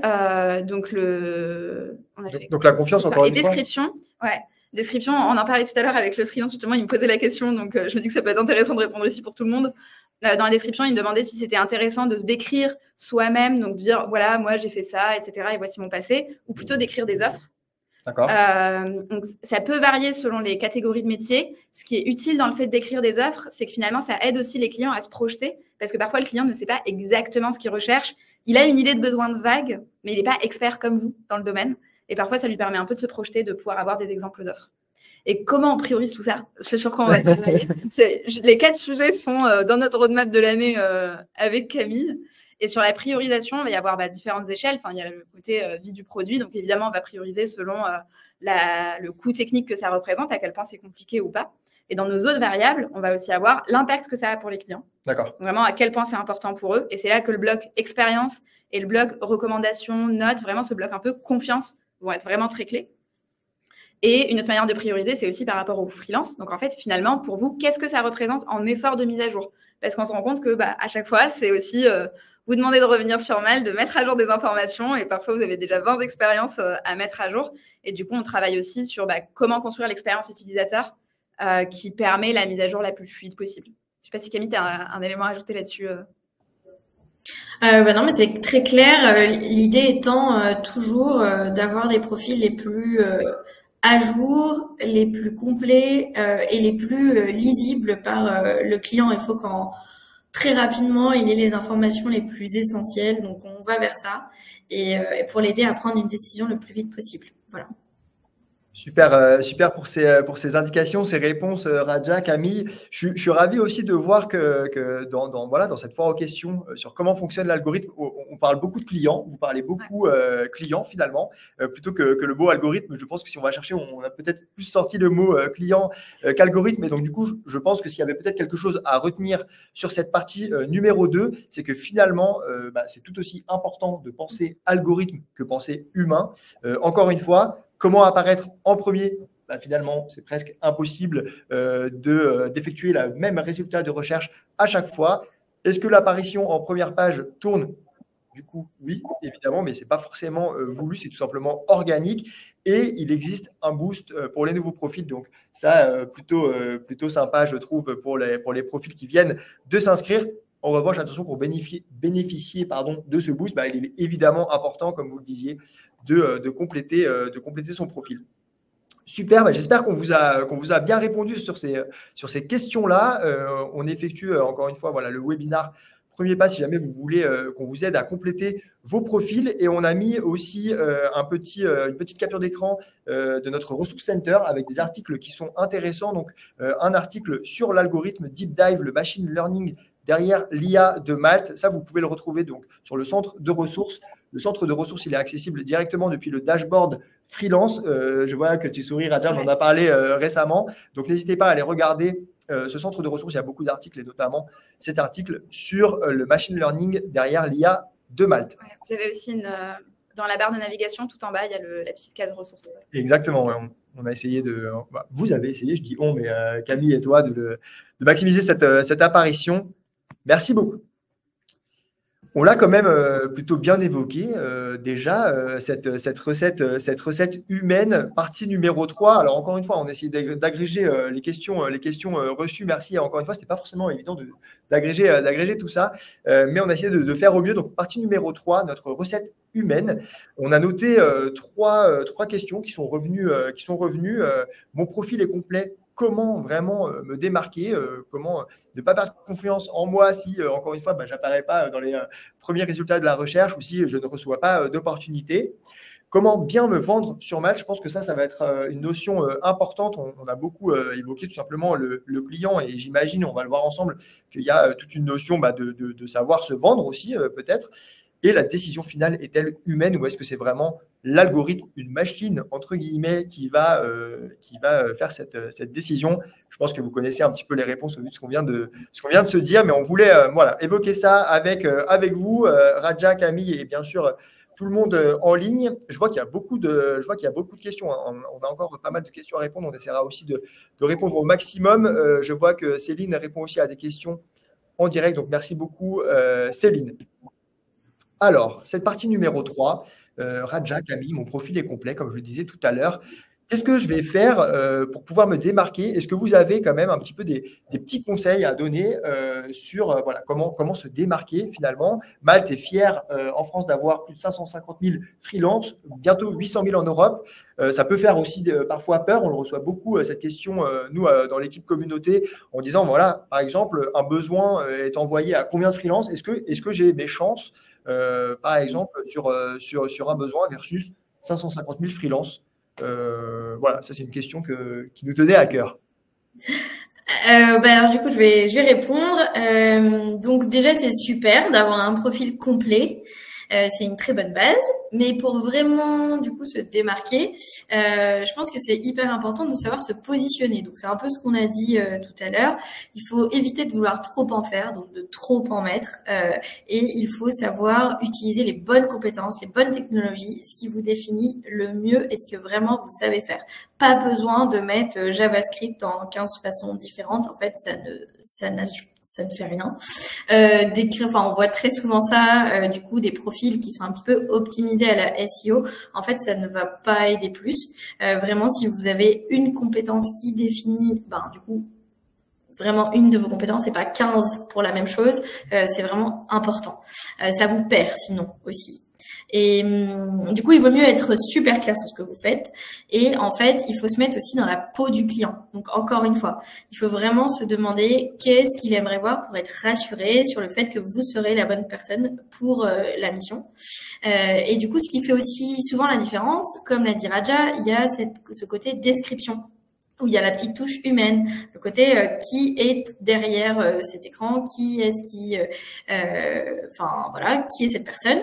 S3: donc,
S1: la confiance, encore une fois.
S3: Et description, ouais. Description, on en parlait tout à l'heure avec le freelance, justement, il me posait la question, donc je me dis que ça peut être intéressant de répondre ici pour tout le monde. Dans la description, il me demandait si c'était intéressant de se décrire soi-même, donc dire, voilà, moi j'ai fait ça, etc., et voici mon passé, ou plutôt d'écrire des offres.
S1: D'accord.
S3: Donc, ça peut varier selon les catégories de métiers. Ce qui est utile dans le fait d'écrire des offres, c'est que finalement, ça aide aussi les clients à se projeter, parce que parfois, le client ne sait pas exactement ce qu'il recherche. Il a une idée de besoin de vague, mais il n'est pas expert comme vous dans le domaine. Et parfois, ça lui permet un peu de se projeter, de pouvoir avoir des exemples d'offres. Et comment on priorise tout ça? Je suis sûre qu'on va travailler. Les 4 sujets sont dans notre roadmap de l'année avec Camille. Et sur la priorisation, il va y avoir différentes échelles. Enfin, il y a le côté vie du produit. Donc, évidemment, on va prioriser selon le coût technique que ça représente, à quel point c'est compliqué ou pas. Et dans nos autres variables, on va aussi avoir l'impact que ça a pour les clients.
S1: D'accord.
S3: Vraiment, à quel point c'est important pour eux. Et c'est là que le bloc expérience et le bloc recommandation, notes, vraiment ce bloc un peu confiance vont être vraiment très clés. Et une autre manière de prioriser, c'est aussi par rapport aux freelances. Donc, en fait, finalement, pour vous, qu'est-ce que ça représente en effort de mise à jour? Parce qu'on se rend compte que à chaque fois, c'est aussi vous demander de revenir sur Malte, de mettre à jour des informations. Et parfois, vous avez déjà 20 expériences à mettre à jour. Et du coup, on travaille aussi sur comment construire l'expérience utilisateur qui permet la mise à jour la plus fluide possible. Je ne sais pas si Camille, tu as un élément à ajouter là-dessus.
S2: Non, mais c'est très clair. L'idée étant toujours d'avoir des profils les plus à jour, les plus complets et les plus lisibles par le client. Il faut très rapidement il ait les informations les plus essentielles. Donc, on va vers ça et pour l'aider à prendre une décision le plus vite possible. Voilà.
S1: Super pour ces indications, ces réponses, Radja, Camille. Je suis ravi aussi de voir que dans cette foire aux questions sur comment fonctionne l'algorithme, on parle beaucoup de clients, vous parlez beaucoup clients finalement, plutôt que le mot algorithme. Je pense que si on va chercher, on a peut-être plus sorti le mot client qu'algorithme. Et donc, du coup, je pense que s'il y avait peut-être quelque chose à retenir sur cette partie numéro 2, c'est que finalement, c'est tout aussi important de penser algorithme que penser humain. Encore une fois, comment apparaître en premier? Finalement, c'est presque impossible d'effectuer le même résultat de recherche à chaque fois. Est-ce que l'apparition en première page tourne? Du coup, oui, évidemment, mais ce n'est pas forcément voulu, c'est tout simplement organique. Et il existe un boost pour les nouveaux profils. Donc, ça, plutôt sympa, je trouve, pour les profils qui viennent de s'inscrire. En revanche, attention, pour bénéficier de ce boost, il est évidemment important, comme vous le disiez, de compléter son profil. Super, j'espère qu'on vous a bien répondu sur ces questions-là. On effectue encore une fois le webinar Premier Pas si jamais vous voulez qu'on vous aide à compléter vos profils. Et on a mis aussi une petite capture d'écran de notre Ressource Center avec des articles qui sont intéressants. Donc, un article sur l'algorithme Deep Dive, le machine learning derrière l'IA de Malte. Ça, vous pouvez le retrouver donc sur le centre de ressources. Le centre de ressources, il est accessible directement depuis le dashboard freelance. Je vois que tu souris, Radja, on en a parlé récemment. Donc, n'hésitez pas à aller regarder ce centre de ressources. Il y a beaucoup d'articles et notamment cet article sur le machine learning derrière l'IA de Malte.
S3: Ouais, vous avez aussi dans la barre de navigation, tout en bas, il y a la petite case ressources.
S1: Exactement. On a essayé vous avez essayé, je dis on, mais Camille et toi, de maximiser cette apparition. Merci beaucoup. On l'a quand même plutôt bien évoqué déjà, cette recette humaine, partie numéro 3. Alors, encore une fois, on a essayé d'agréger les questions reçues. Merci. Encore une fois, ce n'était pas forcément évident d'agréger tout ça, mais on a essayé de faire au mieux. Donc, partie numéro 3, notre recette humaine. On a noté trois questions qui sont revenues. Mon profil est complet. Comment vraiment me démarquer, comment ne pas perdre confiance en moi si, encore une fois, je n'apparais pas dans les premiers résultats de la recherche ou si je ne reçois pas d'opportunités. Comment bien me vendre sur Malte? Je pense que ça va être une notion importante. On a beaucoup évoqué tout simplement le client et j'imagine, on va le voir ensemble, qu'il y a toute une notion de savoir se vendre aussi peut-être. Et la décision finale est-elle humaine ou est-ce que c'est vraiment l'algorithme, une machine, entre guillemets, qui va faire cette décision? Je pense que vous connaissez un petit peu les réponses au vu de ce qu'on vient de se dire, mais on voulait évoquer ça avec vous, Radja, Camille et bien sûr tout le monde en ligne. Je vois qu'il y a beaucoup de questions. On a encore pas mal de questions à répondre. On essaiera aussi de répondre au maximum. Je vois que Céline répond aussi à des questions en direct, donc merci beaucoup, Céline. Alors, cette partie numéro 3, Radja, Camille, mon profil est complet, comme je le disais tout à l'heure. Qu'est-ce que je vais faire pour pouvoir me démarquer? Est-ce que vous avez quand même un petit peu des petits conseils à donner sur comment se démarquer finalement? Malte est fier en France d'avoir plus de 550 000 freelances, bientôt 800 000 en Europe. Ça peut faire aussi parfois peur. On le reçoit beaucoup, cette question, nous, dans l'équipe communauté, en disant, voilà, par exemple, un besoin est envoyé à combien de freelances? Est-ce que j'ai des chances par exemple, sur un besoin versus 550 000 freelances? Ça, c'est une question qui nous tenait à cœur.
S2: Alors du coup, je vais répondre. Donc déjà, c'est super d'avoir un profil complet. C'est une très bonne base, mais pour vraiment du coup se démarquer, je pense que c'est hyper important de savoir se positionner. Donc c'est un peu ce qu'on a dit tout à l'heure. Il faut éviter de vouloir trop en faire, donc de trop en mettre, et il faut savoir utiliser les bonnes compétences, les bonnes technologies, ce qui vous définit le mieux et ce que vraiment vous savez faire. Pas besoin de mettre JavaScript en 15 façons différentes. En fait, ça ne fait rien. Enfin, on voit très souvent ça, du coup, des profils qui sont un petit peu optimisés à la SEO. En fait, ça ne va pas aider plus. Vraiment, si vous avez une compétence qui définit, du coup, vraiment une de vos compétences et pas 15 pour la même chose, c'est vraiment important. Ça vous perd sinon aussi. Et du coup, il vaut mieux être super clair sur ce que vous faites. Et en fait, il faut se mettre aussi dans la peau du client. Donc, encore une fois, il faut vraiment se demander qu'est-ce qu'il aimerait voir pour être rassuré sur le fait que vous serez la bonne personne pour la mission. Et du coup, ce qui fait aussi souvent la différence, comme l'a dit Raja, il y a ce côté description, où il y a la petite touche humaine, le côté qui est derrière cet écran, qui est-ce qui, qui est cette personne,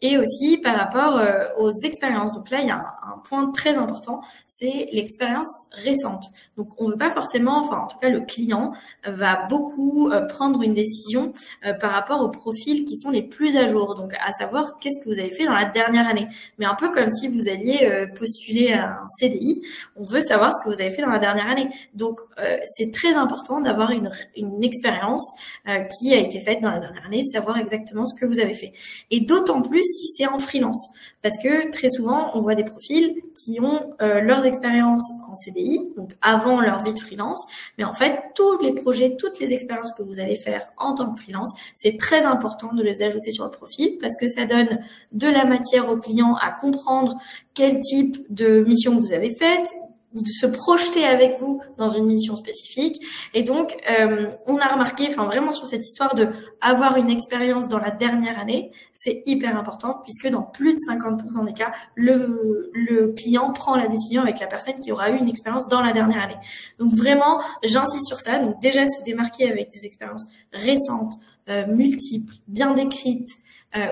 S2: et aussi par rapport aux expériences. Donc là, il y a un point très important, c'est l'expérience récente. Donc on veut pas forcément, en tout cas le client va beaucoup prendre une décision par rapport aux profils qui sont les plus à jour. Donc à savoir qu'est-ce que vous avez fait dans la dernière année. Mais un peu comme si vous alliez postuler à un CDI, on veut savoir ce que vous avez fait dans la dernière année. Donc, c'est très important d'avoir une expérience qui a été faite dans la dernière année, savoir exactement ce que vous avez fait. Et d'autant plus si c'est en freelance. Parce que très souvent, on voit des profils qui ont leurs expériences en CDI, donc avant leur vie de freelance. Mais en fait, tous les projets, toutes les expériences que vous allez faire en tant que freelance, c'est très important de les ajouter sur le profil parce que ça donne de la matière au client à comprendre quel type de mission vous avez faite, ou de se projeter avec vous dans une mission spécifique. Et donc, on a remarqué, vraiment sur cette histoire de avoir une expérience dans la dernière année, c'est hyper important puisque dans plus de 50% des cas, le client prend la décision avec la personne qui aura eu une expérience dans la dernière année. Donc vraiment, j'insiste sur ça. Donc déjà, se démarquer avec des expériences récentes, multiples, bien décrites,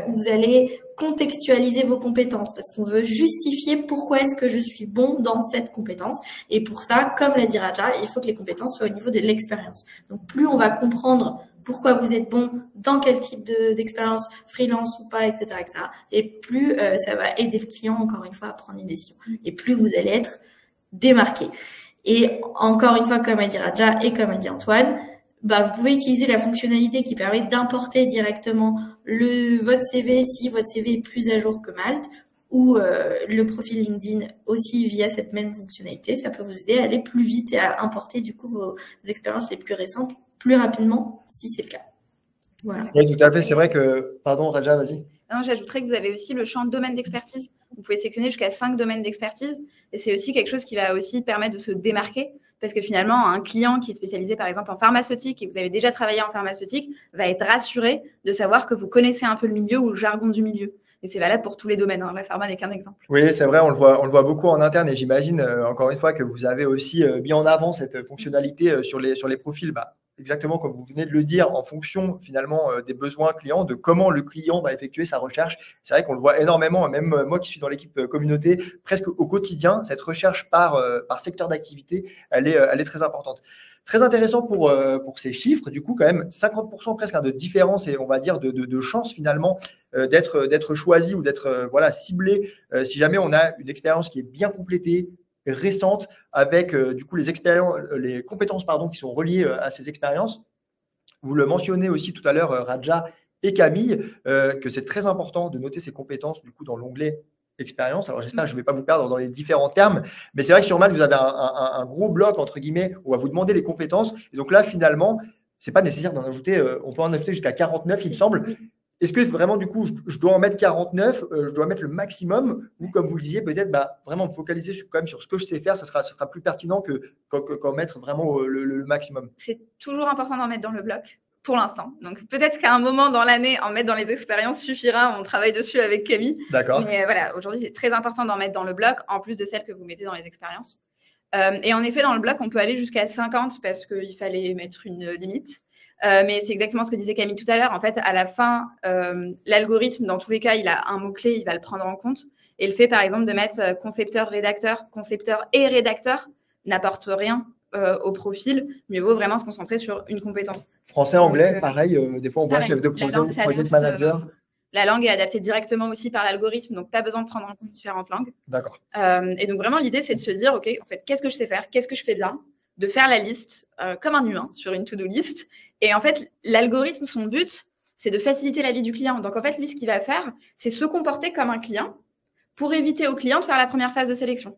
S2: où vous allez contextualiser vos compétences parce qu'on veut justifier pourquoi est-ce que je suis bon dans cette compétence. Et pour ça, comme l'a dit Raja, il faut que les compétences soient au niveau de l'expérience. Donc, plus on va comprendre pourquoi vous êtes bon, dans quel type d'expérience, freelance ou pas, etc., et plus ça va aider le client, encore une fois, à prendre une décision. Et plus vous allez être démarqué. Et encore une fois, comme a dit Raja et comme a dit Antoine, vous pouvez utiliser la fonctionnalité qui permet d'importer directement votre CV si votre CV est plus à jour que Malte, ou le profil LinkedIn aussi via cette même fonctionnalité. Ça peut vous aider à aller plus vite et à importer du coup vos expériences les plus récentes plus rapidement si c'est le cas. Voilà.
S1: Oui, tout à fait. C'est vrai que… Pardon, Raja, vas-y.
S3: Non, j'ajouterais que vous avez aussi le champ de domaine d'expertise. Vous pouvez sélectionner jusqu'à 5 domaines d'expertise et c'est aussi quelque chose qui va aussi permettre de se démarquer. Parce que finalement, un client qui est spécialisé, par exemple, en pharmaceutique et que vous avez déjà travaillé en pharmaceutique va être rassuré de savoir que vous connaissez un peu le milieu ou le jargon du milieu. Et c'est valable pour tous les domaines. La pharma n'est qu'un exemple.
S1: Oui, c'est vrai, on le voit beaucoup en interne et j'imagine, encore une fois, que vous avez aussi mis en avant cette fonctionnalité sur les profils. Exactement comme vous venez de le dire, en fonction finalement des besoins clients, de comment le client va effectuer sa recherche. C'est vrai qu'on le voit énormément, même moi qui suis dans l'équipe communauté, presque au quotidien, cette recherche par secteur d'activité, elle est très importante. Très intéressant pour ces chiffres, du coup, quand même 50% presque de différence et on va dire de chance finalement d'être choisi ou d'être ciblé si jamais on a une expérience qui est bien complétée, récente, avec du coup les compétences qui sont reliées à ces expériences. Vous le mentionnez aussi tout à l'heure, Raja et Camille, que c'est très important de noter ces compétences du coup dans l'onglet expérience. Alors j'espère que je ne vais pas vous perdre dans les différents termes, mais c'est vrai que sur Malte, vous avez un gros bloc entre guillemets où on va vous demander les compétences. Et donc là, finalement, ce n'est pas nécessaire d'en ajouter, on peut en ajouter jusqu'à 49, il me semble. Est-ce que vraiment, du coup, je dois en mettre 49, je dois mettre le maximum ou comme vous le disiez, peut-être vraiment me focaliser quand même sur ce que je sais faire, ça sera plus pertinent qu'en mettre vraiment le maximum.
S3: C'est toujours important d'en mettre dans le bloc pour l'instant. Donc peut-être qu'à un moment dans l'année, en mettre dans les expériences suffira, on travaille dessus avec Camille.
S1: D'accord.
S3: Mais voilà, aujourd'hui, c'est très important d'en mettre dans le bloc, en plus de celles que vous mettez dans les expériences. Et en effet, dans le bloc, on peut aller jusqu'à 50 parce qu'il fallait mettre une limite. Mais c'est exactement ce que disait Camille tout à l'heure. En fait, à la fin, l'algorithme, dans tous les cas, il a un mot-clé, il va le prendre en compte. Et le fait, par exemple, de mettre concepteur et rédacteur n'apporte rien au profil. Mieux vaut vraiment se concentrer sur une compétence.
S1: Français, anglais, pareil. Des fois, on voit
S3: pareil,
S1: chef de projet ou project manager.
S3: La langue est adaptée directement aussi par l'algorithme, donc pas besoin de prendre en compte différentes langues.
S1: D'accord.
S3: Et donc vraiment, l'idée, c'est de se dire, OK, en fait, qu'est-ce que je sais faire? Qu'est-ce que je fais bien? De faire la liste comme un humain sur une to-do list. Et en fait, l'algorithme, son but, c'est de faciliter la vie du client. Donc en fait, lui, ce qu'il va faire, c'est se comporter comme un client pour éviter au client de faire la première phase de sélection.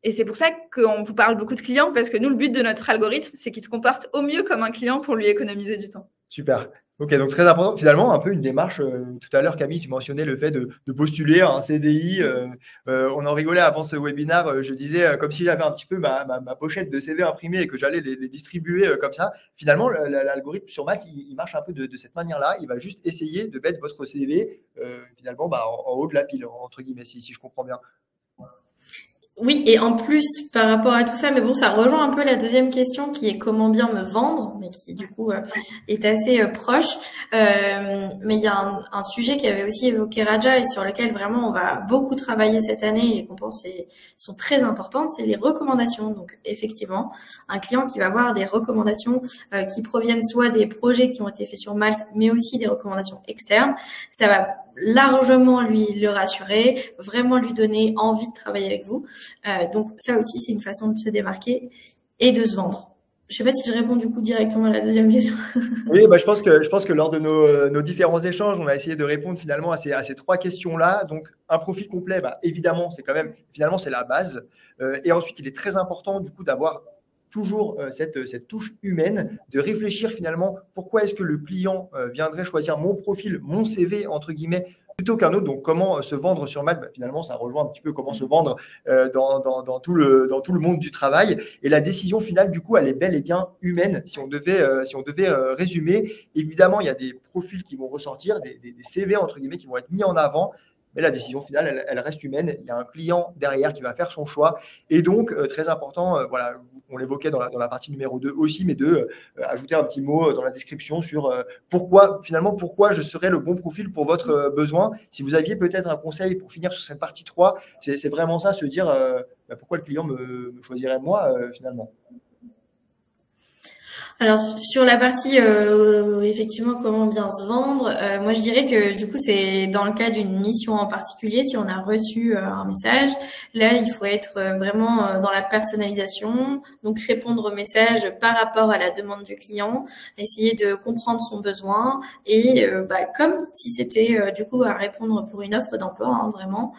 S3: Et c'est pour ça qu'on vous parle beaucoup de clients, parce que nous, le but de notre algorithme, c'est qu'il se comporte au mieux comme un client pour lui économiser du temps.
S1: Super. Ok, donc très important. Finalement, un peu une démarche. Tout à l'heure, Camille, tu mentionnais le fait de postuler à un CDI. On en rigolait avant ce webinaire. Je disais, comme si j'avais un petit peu ma pochette de CV imprimée et que j'allais les distribuer comme ça. Finalement, l'algorithme sur Mac, il marche un peu de cette manière-là. Il va juste essayer de mettre votre CV finalement en haut de la pile, entre guillemets, si je comprends bien.
S2: Oui, et en plus, par rapport à tout ça, mais bon, ça rejoint un peu la deuxième question qui est comment bien me vendre, mais qui du coup est assez proche. Mais il y a un sujet qu'avait aussi évoqué Raja et sur lequel vraiment on va beaucoup travailler cette année et qu'on pense sont très importantes, c'est les recommandations. Donc effectivement, un client qui va avoir des recommandations qui proviennent soit des projets qui ont été faits sur Malte, mais aussi des recommandations externes, ça va largement lui le rassurer, vraiment lui donner envie de travailler avec vous. Donc ça aussi, c'est une façon de se démarquer et de se vendre. Je sais pas si je réponds du coup directement à la deuxième question.
S1: Oui, je pense que lors de nos différents échanges, on a essayé de répondre finalement à ces trois questions-là. Donc, un profil complet, évidemment, c'est quand même, finalement, c'est la base. Et ensuite, il est très important du coup d'avoir toujours cette touche humaine, de réfléchir finalement pourquoi est-ce que le client viendrait choisir mon profil, mon CV, entre guillemets, plutôt qu'un autre. Donc, comment se vendre sur Malte, finalement, ça rejoint un petit peu comment se vendre dans tout le monde du travail. Et la décision finale, du coup, elle est bel et bien humaine. Si on devait résumer, évidemment, il y a des profils qui vont ressortir, des CV, entre guillemets, qui vont être mis en avant. Mais la décision finale, elle reste humaine. Il y a un client derrière qui va faire son choix. Et donc, très important, voilà, on l'évoquait dans la partie numéro 2 aussi, mais de ajouter un petit mot dans la description sur pourquoi je serais le bon profil pour votre besoin. Si vous aviez peut-être un conseil pour finir sur cette partie 3, c'est vraiment ça, se dire pourquoi le client me choisirait moi finalement.
S2: Alors sur la partie effectivement comment bien se vendre, moi je dirais que du coup c'est dans le cas d'une mission en particulier, si on a reçu un message, là il faut être vraiment dans la personnalisation, donc répondre au message par rapport à la demande du client, essayer de comprendre son besoin et comme si c'était du coup à répondre pour une offre d'emploi, hein, vraiment,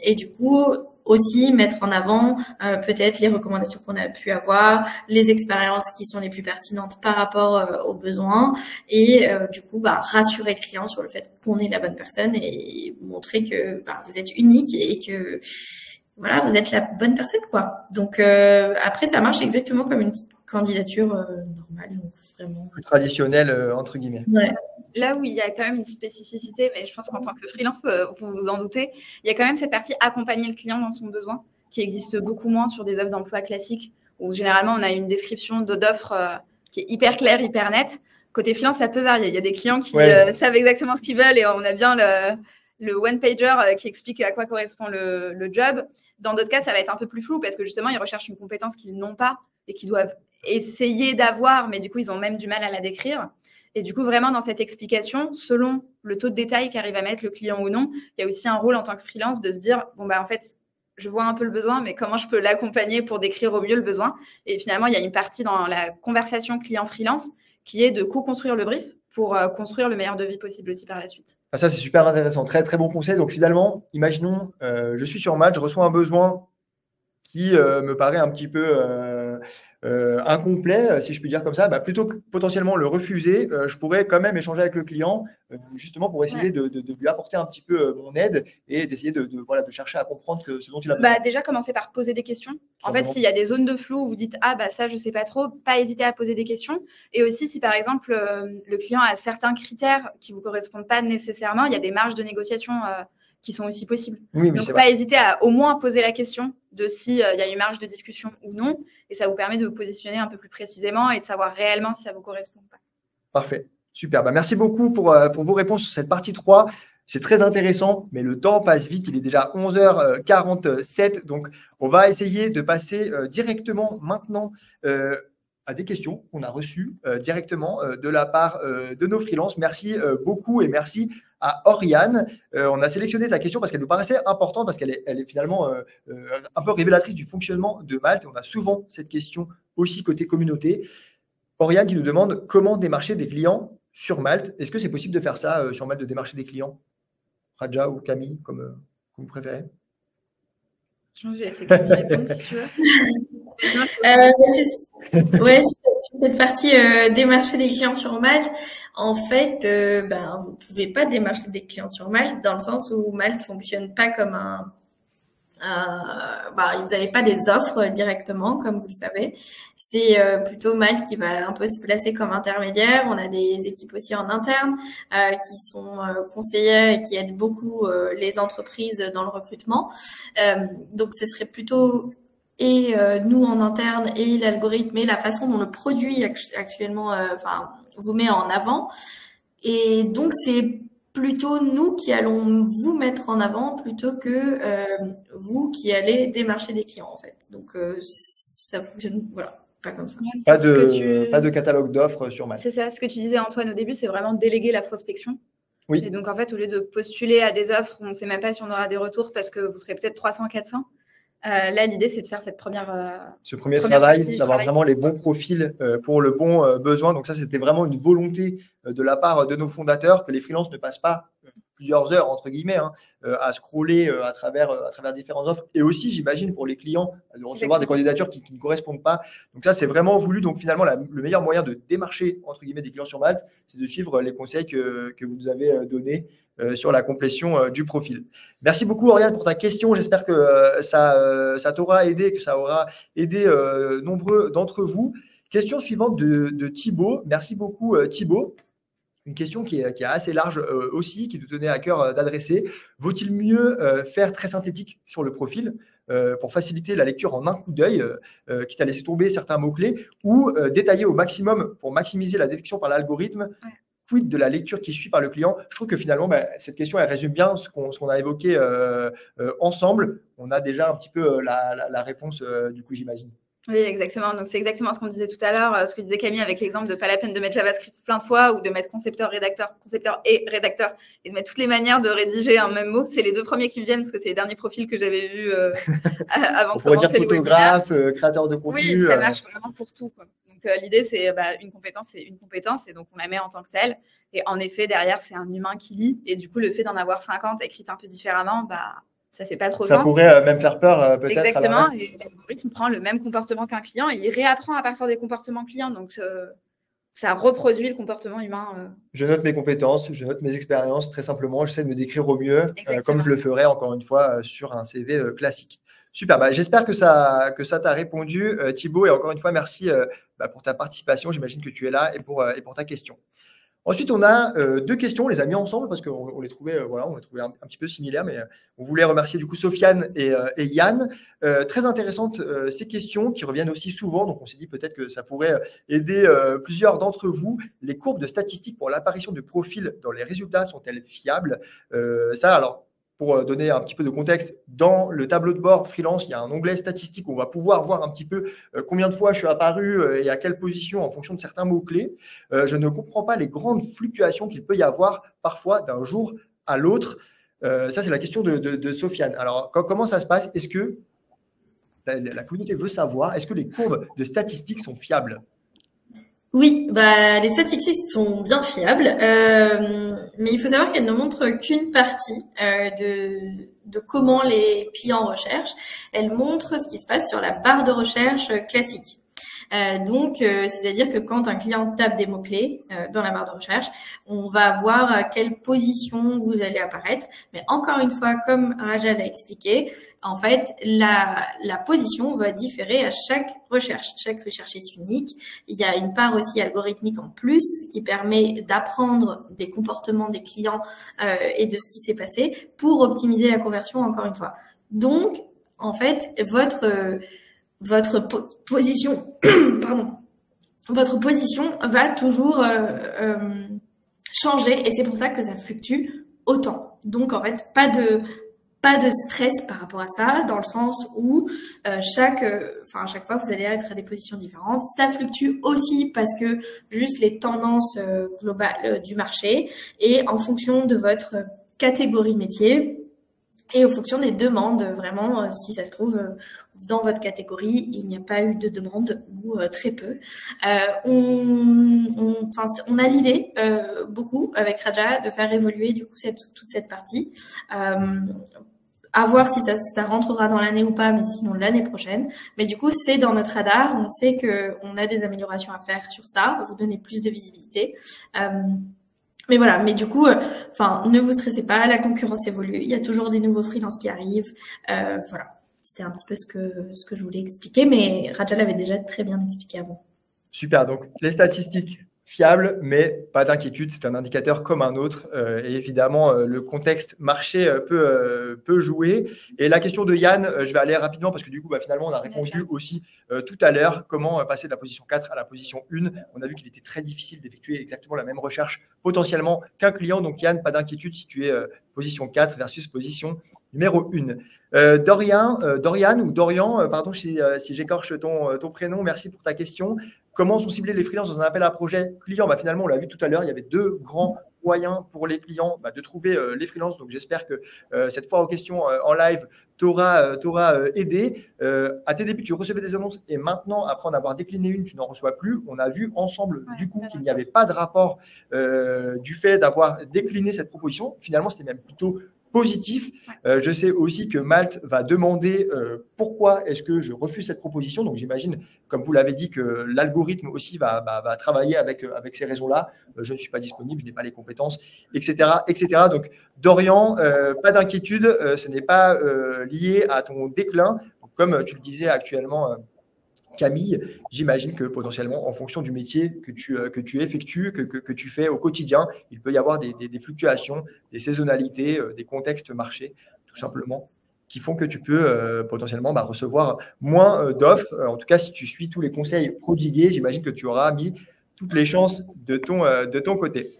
S2: et du coup aussi mettre en avant peut-être les recommandations qu'on a pu avoir, les expériences qui sont les plus pertinentes par rapport aux besoins et du coup rassurer le client sur le fait qu'on est la bonne personne et montrer que vous êtes unique et que voilà, vous êtes la bonne personne quoi. Donc après ça marche exactement comme une candidature normale, donc vraiment
S1: plus traditionnelle entre guillemets.
S2: Ouais.
S3: Là où il y a quand même une spécificité, mais je pense qu'en tant que freelance, vous vous en doutez, il y a quand même cette partie accompagner le client dans son besoin, qui existe beaucoup moins sur des offres d'emploi classiques, où généralement on a une description d'offre qui est hyper claire, hyper nette. Côté freelance, ça peut varier. Il y a des clients qui savent exactement ce qu'ils veulent et on a bien le one-pager qui explique à quoi correspond le job. Dans d'autres cas, ça va être un peu plus flou parce que justement, ils recherchent une compétence qu'ils n'ont pas et qu'ils doivent essayer d'avoir, mais du coup, ils ont même du mal à la décrire. Et du coup, vraiment, dans cette explication, selon le taux de détail qu'arrive à mettre le client ou non, il y a aussi un rôle en tant que freelance de se dire, en fait, je vois un peu le besoin, mais comment je peux l'accompagner pour décrire au mieux le besoin? Et finalement, il y a une partie dans la conversation client-freelance qui est de co-construire le brief pour construire le meilleur devis possible aussi par la suite.
S1: Ça, c'est super intéressant. Très, très bon conseil. Donc, finalement, imaginons, je suis sur Malte, je reçois un besoin qui me paraît un petit peu incomplet, si je puis dire comme ça, plutôt que potentiellement le refuser, je pourrais quand même échanger avec le client, justement pour essayer de lui apporter un petit peu mon aide et d'essayer de chercher à comprendre ce dont il a besoin.
S3: Déjà, commencer par poser des questions. En fait, s'il y a des zones de flou où vous dites « Ah, ça, je ne sais pas trop », pas hésiter à poser des questions. Et aussi, si par exemple, le client a certains critères qui ne vous correspondent pas nécessairement, il y a des marges de négociation qui sont aussi possibles.
S1: Oui, mais
S3: donc, pas hésiter à au moins poser la question de s'il y a une marge de discussion ou non. Et ça vous permet de vous positionner un peu plus précisément et de savoir réellement si ça vous correspond ou pas.
S1: Parfait. Super. Merci beaucoup pour vos réponses sur cette partie 3. C'est très intéressant, mais le temps passe vite. Il est déjà 11h47. Donc, on va essayer de passer directement maintenant à des questions qu'on a reçues directement de la part de nos freelances. Merci beaucoup et merci à Oriane. On a sélectionné ta question parce qu'elle nous paraissait importante, parce qu'elle est finalement un peu révélatrice du fonctionnement de Malte. On a souvent cette question aussi côté communauté. Oriane qui nous demande comment démarcher des clients sur Malte. Est-ce que c'est possible de faire ça sur Malte, de démarcher des clients? Raja ou Camille, comme vous préférez.
S3: Je vais essayer de répondre si tu veux.
S2: Sur cette partie démarcher des clients sur Malte, en fait, vous pouvez pas démarcher des clients sur Malte dans le sens où Malte fonctionne pas comme vous n'avez pas des offres directement, comme vous le savez. C'est plutôt Malte qui va un peu se placer comme intermédiaire. On a des équipes aussi en interne qui sont conseillères et qui aident beaucoup les entreprises dans le recrutement. Donc, ce serait plutôt nous en interne et l'algorithme et la façon dont le produit actuellement vous met en avant. Et donc, c'est plutôt nous qui allons vous mettre en avant plutôt que vous qui allez démarcher des clients en fait. Donc ça fonctionne pas comme ça.
S1: Pas de catalogue d'offres sur Malte.
S3: C'est ça, ce que tu disais Antoine au début, c'est vraiment déléguer la prospection.
S1: Oui.
S3: Et donc en fait, au lieu de postuler à des offres, on ne sait même pas si on aura des retours parce que vous serez peut-être 300, 400. Là, l'idée, c'est de faire cette ce premier
S1: travail, d'avoir vraiment les bons profils pour le bon besoin. Donc ça, c'était vraiment une volonté de la part de nos fondateurs que les freelances ne passent pas plusieurs heures, entre guillemets, à scroller à travers différentes offres. Et aussi, j'imagine, pour les clients, de recevoir des candidatures qui ne correspondent pas. Donc ça, c'est vraiment voulu. Donc finalement, le meilleur moyen de démarcher, entre guillemets, des clients sur Malte, c'est de suivre les conseils que vous nous avez donnés sur la complétion du profil. Merci beaucoup, Oriane, pour ta question. J'espère que ça t'aura aidé, que ça aura aidé nombreux d'entre vous. Question suivante de Thibaut. Merci beaucoup, Thibaut. Une question qui est assez large aussi, qui nous tenait à cœur d'adresser. Vaut-il mieux faire très synthétique sur le profil pour faciliter la lecture en un coup d'œil, quitte à laisser tomber certains mots-clés, ou détailler au maximum pour maximiser la détection par l'algorithme? Quid de la lecture qui suit par le client? Je trouve que finalement, cette question, elle résume bien ce qu'on a évoqué ensemble. On a déjà un petit peu la réponse, du coup, j'imagine.
S3: Oui, exactement. Donc, c'est exactement ce qu'on disait tout à l'heure, ce que disait Camille avec l'exemple de pas la peine de mettre JavaScript plein de fois ou de mettre concepteur et rédacteur et de mettre toutes les manières de rédiger un même mot. C'est les deux premiers qui me viennent parce que c'est les derniers profils que j'avais vus avant de commencer le webinaire.
S1: Photographe, créateur de contenu.
S3: Oui, ça marche vraiment pour tout, quoi. Donc, l'idée, c'est une compétence, c'est une compétence et donc on la met en tant que telle. Et en effet, derrière, c'est un humain qui lit. Et du coup, le fait d'en avoir 50 écrites un peu différemment, ça fait pas trop
S1: ça pourrait même faire peur peut-être.
S3: Exactement, et l'algorithme prend le même comportement qu'un client et il réapprend à partir des comportements clients. Donc, ça reproduit le comportement humain.
S1: Je note mes compétences, je note mes expériences, très simplement. J'essaie de me décrire au mieux, comme je le ferais, encore une fois, sur un CV classique. Super, j'espère que ça t'a répondu, Thibaut. Et encore une fois, merci pour ta participation. J'imagine que tu es là et pour ta question. Ensuite, on a deux questions, on les a mis ensemble parce qu'on les trouvait, on les trouvait un petit peu similaires, mais on voulait remercier du coup Sofiane et Yann. Très intéressantes ces questions qui reviennent aussi souvent, donc on s'est dit peut-être que ça pourrait aider plusieurs d'entre vous. Les courbes de statistiques pour l'apparition de profils dans les résultats sont-elles fiables? Alors, pour donner un petit peu de contexte, dans le tableau de bord freelance, il y a un onglet statistique où on va pouvoir voir un petit peu combien de fois je suis apparu et à quelle position en fonction de certains mots-clés. Je ne comprends pas les grandes fluctuations qu'il peut y avoir parfois d'un jour à l'autre. Ça, c'est la question de Sofiane. Alors, comment ça se passe? Est-ce que la communauté veut savoir, est-ce que les courbes de statistiques sont fiables?
S2: Oui, les statistiques sont bien fiables, mais il faut savoir qu'elles ne montrent qu'une partie de comment les clients recherchent. Elles montrent ce qui se passe sur la barre de recherche classique. C'est-à-dire que quand un client tape des mots-clés dans la barre de recherche, on va voir à quelle position vous allez apparaître. Mais encore une fois, comme Raja l'a expliqué, en fait, la position va différer à chaque recherche. Chaque recherche est unique. Il y a une part aussi algorithmique en plus qui permet d'apprendre des comportements des clients et de ce qui s'est passé pour optimiser la conversion, encore une fois. Donc, en fait, votre position, pardon, votre position va toujours changer et c'est pour ça que ça fluctue autant. Donc, en fait, pas de stress par rapport à ça, dans le sens où à chaque fois vous allez être à des positions différentes. Ça fluctue aussi parce que juste les tendances globales du marché et en fonction de votre catégorie métier et en fonction des demandes. Vraiment, si ça se trouve dans votre catégorie, il n'y a pas eu de demande ou très peu. On a l'idée beaucoup avec Raja de faire évoluer du coup toute cette partie. À voir si ça rentrera dans l'année ou pas, mais sinon l'année prochaine. Mais du coup, c'est dans notre radar. On sait que on a des améliorations à faire sur ça, vous donner plus de visibilité. Mais voilà. Mais du coup, ne vous stressez pas. La concurrence évolue. Il y a toujours des nouveaux freelances qui arrivent. Voilà. C'était un petit peu ce que je voulais expliquer, mais Raja l'avait déjà très bien expliqué avant.
S1: Super. Donc les statistiques fiable, mais pas d'inquiétude, c'est un indicateur comme un autre. Et évidemment, le contexte marché peut jouer. Et la question de Yann, je vais aller rapidement parce que du coup, finalement, on a répondu aussi tout à l'heure comment passer de la position 4 à la position 1. On a vu qu'il était très difficile d'effectuer exactement la même recherche potentiellement qu'un client. Donc Yann, pas d'inquiétude si tu es position 4 versus position numéro 1. Dorian ou Dorian, pardon si j'écorche ton prénom, merci pour ta question. Comment sont ciblés les freelances dans un appel à projet client? Finalement, on l'a vu tout à l'heure, il y avait deux grands moyens pour les clients de trouver les freelances. Donc, j'espère que cette fois aux questions en live t'aura aidé. À tes débuts, tu recevais des annonces et maintenant, après en avoir décliné une, tu n'en reçois plus. On a vu ensemble, du coup, qu'il n'y avait pas de rapport du fait d'avoir décliné cette proposition. Finalement, c'était même plutôt positif. Je sais aussi que Malte va demander pourquoi est-ce que je refuse cette proposition. Donc, j'imagine, comme vous l'avez dit, que l'algorithme aussi va travailler avec ces raisons-là. Je ne suis pas disponible, je n'ai pas les compétences, etc. etc. Donc, Dorian, pas d'inquiétude, ce n'est pas lié à ton déclin. Donc, comme tu le disais actuellement, Camille, j'imagine que potentiellement, en fonction du métier que tu effectues, que tu fais au quotidien, il peut y avoir des fluctuations, des saisonnalités, des contextes marchés, tout simplement, qui font que tu peux potentiellement recevoir moins d'offres. En tout cas, si tu suis tous les conseils prodigués, j'imagine que tu auras mis toutes les chances de ton côté.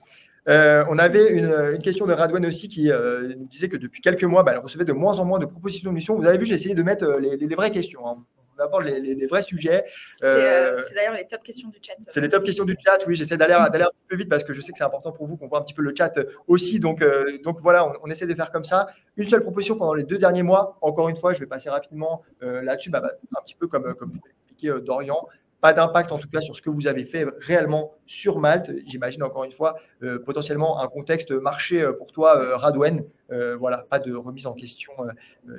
S1: On avait une question de Radwen aussi qui nous disait que depuis quelques mois, elle recevait de moins en moins de propositions de mission. Vous avez vu, j'ai essayé de mettre les vraies questions. On aborde les vrais sujets.
S3: C'est d'ailleurs les top questions du chat.
S1: C'est les top questions du chat, oui. J'essaie d'aller un peu vite parce que je sais que c'est important pour vous qu'on voit un petit peu le chat aussi. Donc voilà, on essaie de faire comme ça. Une seule proposition pendant les 2 derniers mois. Encore une fois, je vais passer rapidement là-dessus. Un petit peu comme vous l'expliquez, Dorian. Pas d'impact en tout cas sur ce que vous avez fait réellement sur Malte. J'imagine encore une fois potentiellement un contexte marché pour toi, Radwen. Voilà, pas de remise en question,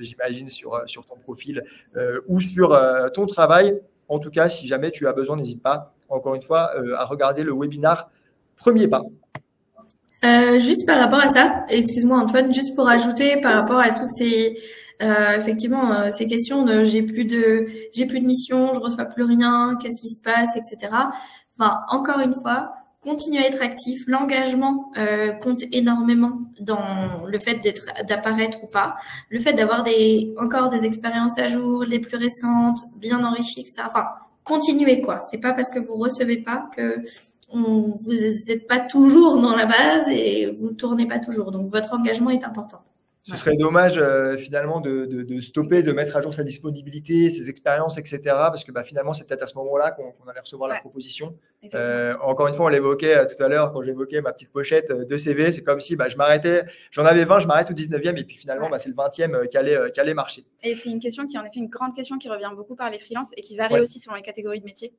S1: j'imagine, sur ton profil ou sur ton travail. En tout cas, si jamais tu as besoin, n'hésite pas, encore une fois, à regarder le webinaire Premier Pas.
S2: Juste par rapport à ça, excuse-moi Antoine, juste pour ajouter par rapport à toutes ces effectivement ces questions de j'ai plus de mission, je reçois plus rien, qu'est-ce qui se passe, etc. Encore une fois, continuez à être actif. L'engagement compte énormément dans le fait d'apparaître ou pas, le fait d'avoir encore des expériences à jour, les plus récentes, bien enrichies, etc. Continuez quoi. C'est pas parce que vous recevez pas que vous n'êtes pas toujours dans la base et vous tournez pas toujours. Donc votre engagement est important.
S1: Ce serait dommage finalement de stopper, de mettre à jour sa disponibilité, ses expériences, etc. Parce que finalement, c'est peut-être à ce moment-là qu'on allait recevoir la proposition. Encore une fois, on l'évoquait tout à l'heure quand j'évoquais ma petite pochette de CV. C'est comme si je m'arrêtais, j'en avais 20, je m'arrête au 19e et puis finalement, c'est le 20e qui allait marcher.
S3: Et c'est une question qui est en effet une grande question qui revient beaucoup par les freelances et qui varie aussi selon les catégories de métiers.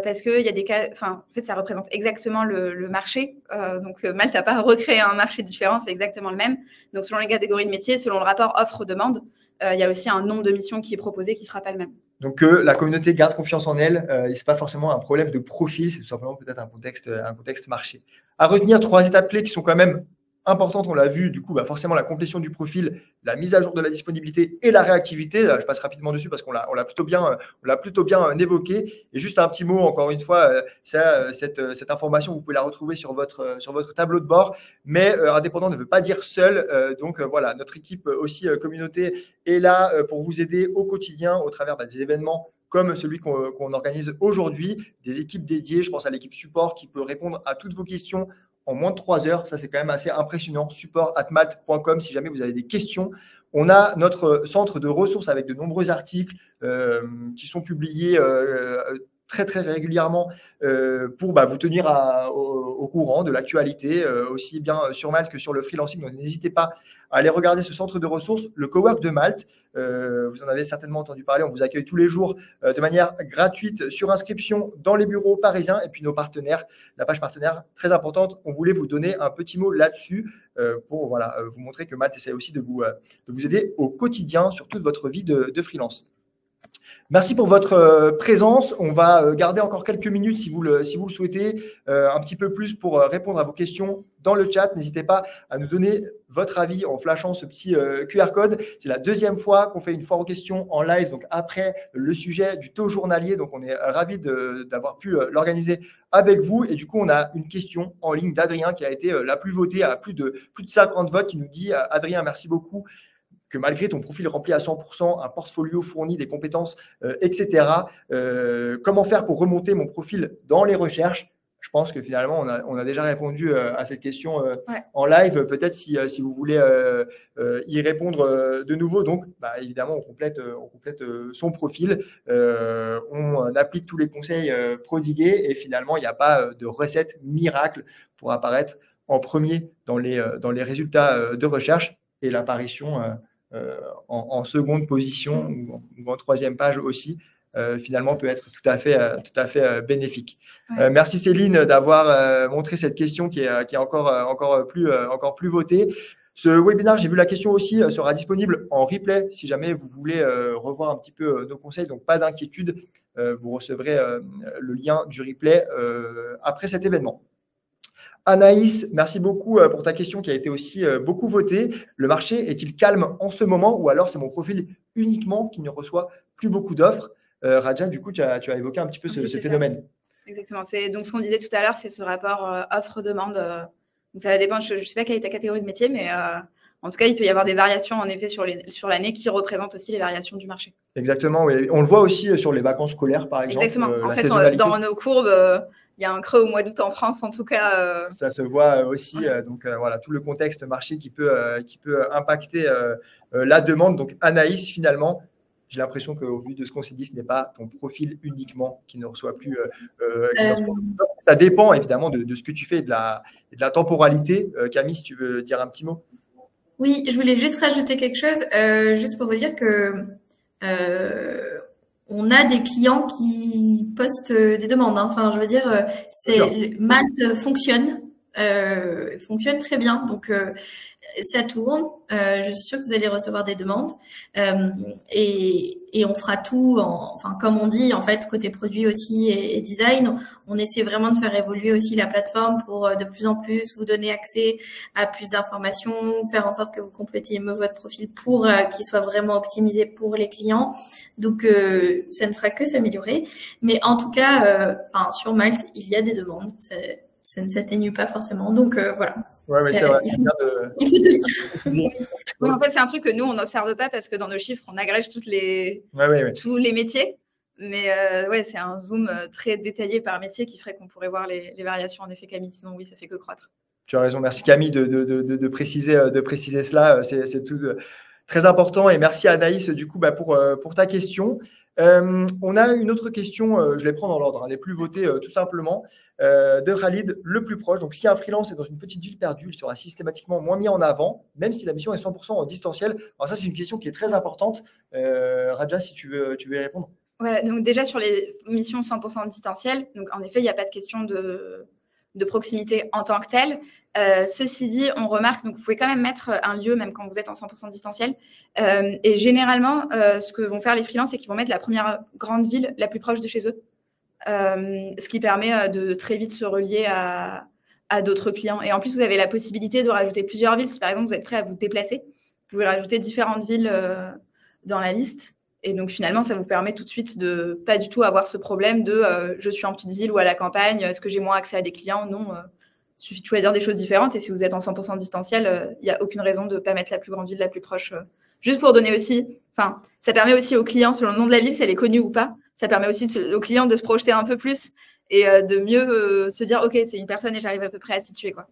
S3: Parce qu'il y a des cas, en fait, ça représente exactement le marché. Donc, Malte n'a pas recréé un marché différent, c'est exactement le même. Donc, selon les catégories de métiers, selon le rapport offre-demande, il y a aussi un nombre de missions qui est proposé qui ne sera pas le même.
S1: Donc, que la communauté garde confiance en elle, ce n'est pas forcément un problème de profil, c'est tout simplement peut-être un contexte marché. À retenir 3 étapes clés qui sont quand même importante, on l'a vu, du coup, forcément la complétion du profil, la mise à jour de la disponibilité et la réactivité. Je passe rapidement dessus parce qu'on l'a plutôt bien évoqué. Et juste un petit mot, encore une fois, cette information, vous pouvez la retrouver sur votre tableau de bord, mais indépendant ne veut pas dire seul. Donc voilà, notre équipe aussi communauté est là pour vous aider au quotidien au travers des événements comme celui qu'on organise aujourd'hui, des équipes dédiées. Je pense à l'équipe support qui peut répondre à toutes vos questions en moins de 3 heures. Ça, c'est quand même assez impressionnant. support@malt.com si jamais vous avez des questions. On a notre centre de ressources avec de nombreux articles qui sont publiés très régulièrement pour vous tenir au courant de l'actualité, aussi bien sur Malte que sur le freelancing. Donc, n'hésitez pas à aller regarder ce centre de ressources, le Cowork de Malte. Vous en avez certainement entendu parler. On vous accueille tous les jours de manière gratuite sur inscription dans les bureaux parisiens. Et puis nos partenaires, la page partenaire, très importante. On voulait vous donner un petit mot là-dessus pour vous montrer que Malte essaie aussi de vous aider au quotidien sur toute votre vie de freelance. Merci pour votre présence. On va garder encore quelques minutes si vous le souhaitez, un petit peu plus pour répondre à vos questions dans le chat. N'hésitez pas à nous donner votre avis en flashant ce petit QR code. C'est la 2e fois qu'on fait une foire aux questions en live, donc après le sujet du taux journalier. Donc, on est ravis d'avoir pu l'organiser avec vous. Et du coup, on a une question en ligne d'Adrien qui a été la plus votée à plus de 50 votes qui nous dit « Adrien, merci beaucoup. Que malgré ton profil rempli à 100%, un portfolio fourni, des compétences, etc., comment faire pour remonter mon profil dans les recherches ?» Je pense que finalement, on a déjà répondu à cette question en live. Peut-être si vous voulez y répondre de nouveau. Donc, évidemment, on complète son profil. On applique tous les conseils prodigués et finalement, il n'y a pas de recette miracle pour apparaître en premier dans les résultats de recherche et l'apparition en seconde position ou en 3e page aussi, finalement peut être tout à fait bénéfique. Merci Céline d'avoir montré cette question qui est encore plus votée. Ce webinaire, j'ai vu la question aussi, sera disponible en replay si jamais vous voulez revoir un petit peu nos conseils. Donc, pas d'inquiétude, vous recevrez le lien du replay après cet événement. Anaïs, merci beaucoup pour ta question qui a été aussi beaucoup votée. Le marché est-il calme en ce moment ou alors c'est mon profil uniquement qui ne reçoit plus beaucoup d'offres? Raja, du coup, tu as évoqué un petit peu ce phénomène.
S3: Exactement. C'est donc ce qu'on disait tout à l'heure, c'est ce rapport offre-demande. Donc ça va dépendre, je ne sais pas quelle est ta catégorie de métier, mais en tout cas, il peut y avoir des variations en effet sur l'année qui représentent aussi les variations du marché.
S1: Exactement, oui. On le voit aussi sur les vacances scolaires, par exemple.
S3: Exactement. En fait, dans nos courbes, il y a un creux au mois d'août en France, en tout cas.
S1: Ça se voit aussi. Donc, voilà, tout le contexte marché qui peut impacter la demande. Donc, Anaïs, finalement, j'ai l'impression qu'au vu de ce qu'on s'est dit, ce n'est pas ton profil uniquement qui ne reçoit plus. Ça dépend évidemment de ce que tu fais et de la temporalité. Camille, si tu veux dire un petit mot.
S2: Oui, je voulais juste rajouter quelque chose, juste pour vous dire que on a des clients qui postent des demandes. Enfin, je veux dire, Malte fonctionne très bien. Donc, ça tourne. Je suis sûre que vous allez recevoir des demandes et on fera tout. Enfin, comme on dit, en fait, côté produit aussi et design, on essaie vraiment de faire évoluer aussi la plateforme pour de plus en plus vous donner accès à plus d'informations, faire en sorte que vous complétiez mieux votre profil pour qu'il soit vraiment optimisé pour les clients. Donc, ça ne fera que s'améliorer. Mais en tout cas, sur Malte, il y a des demandes. Ça ne s'atténue pas forcément. Donc, voilà.
S1: Ouais, c'est vrai.
S3: En fait, c'est un truc que nous, on n'observe pas parce que dans nos chiffres, on agrège tous les métiers. Mais c'est un zoom très détaillé par métier qui ferait qu'on pourrait voir les variations en effet, Camille. Sinon, oui, ça fait que croître.
S1: Tu as raison. Merci, Camille, de préciser cela. C'est tout très important. Et merci, Anaïs, du coup, pour ta question. On a une autre question, je les prends dans l'ordre, les plus votées tout simplement, de Khalid, le plus proche. Donc, si un freelance est dans une petite ville perdue, il sera systématiquement moins mis en avant, même si la mission est 100% en distanciel. Alors ça, c'est une question qui est très importante. Raja, si tu veux y répondre.
S3: Ouais, donc déjà sur les missions 100% en distanciel, donc en effet, il n'y a pas de question de proximité en tant que tel. Ceci dit, on remarque, donc vous pouvez quand même mettre un lieu, même quand vous êtes en 100% distanciel. Et généralement, ce que vont faire les freelances, c'est qu'ils vont mettre la première grande ville la plus proche de chez eux, ce qui permet de très vite se relier à d'autres clients. Et en plus, vous avez la possibilité de rajouter plusieurs villes. Si par exemple, vous êtes prêt à vous déplacer, vous pouvez rajouter différentes villes dans la liste. Et donc, finalement, ça vous permet tout de suite de pas du tout avoir ce problème de je suis en petite ville ou à la campagne, est-ce que j'ai moins accès à des clients? Non, il suffit de choisir des choses différentes. Et si vous êtes en 100% distanciel, il n'y a aucune raison de ne pas mettre la plus grande ville la plus proche. Juste pour donner aussi, enfin, ça permet aussi aux clients, selon le nom de la ville, si elle est connue ou pas, ça permet aussi aux clients de se projeter un peu plus et de mieux se dire, OK, c'est une personne et j'arrive à peu près à situer, quoi.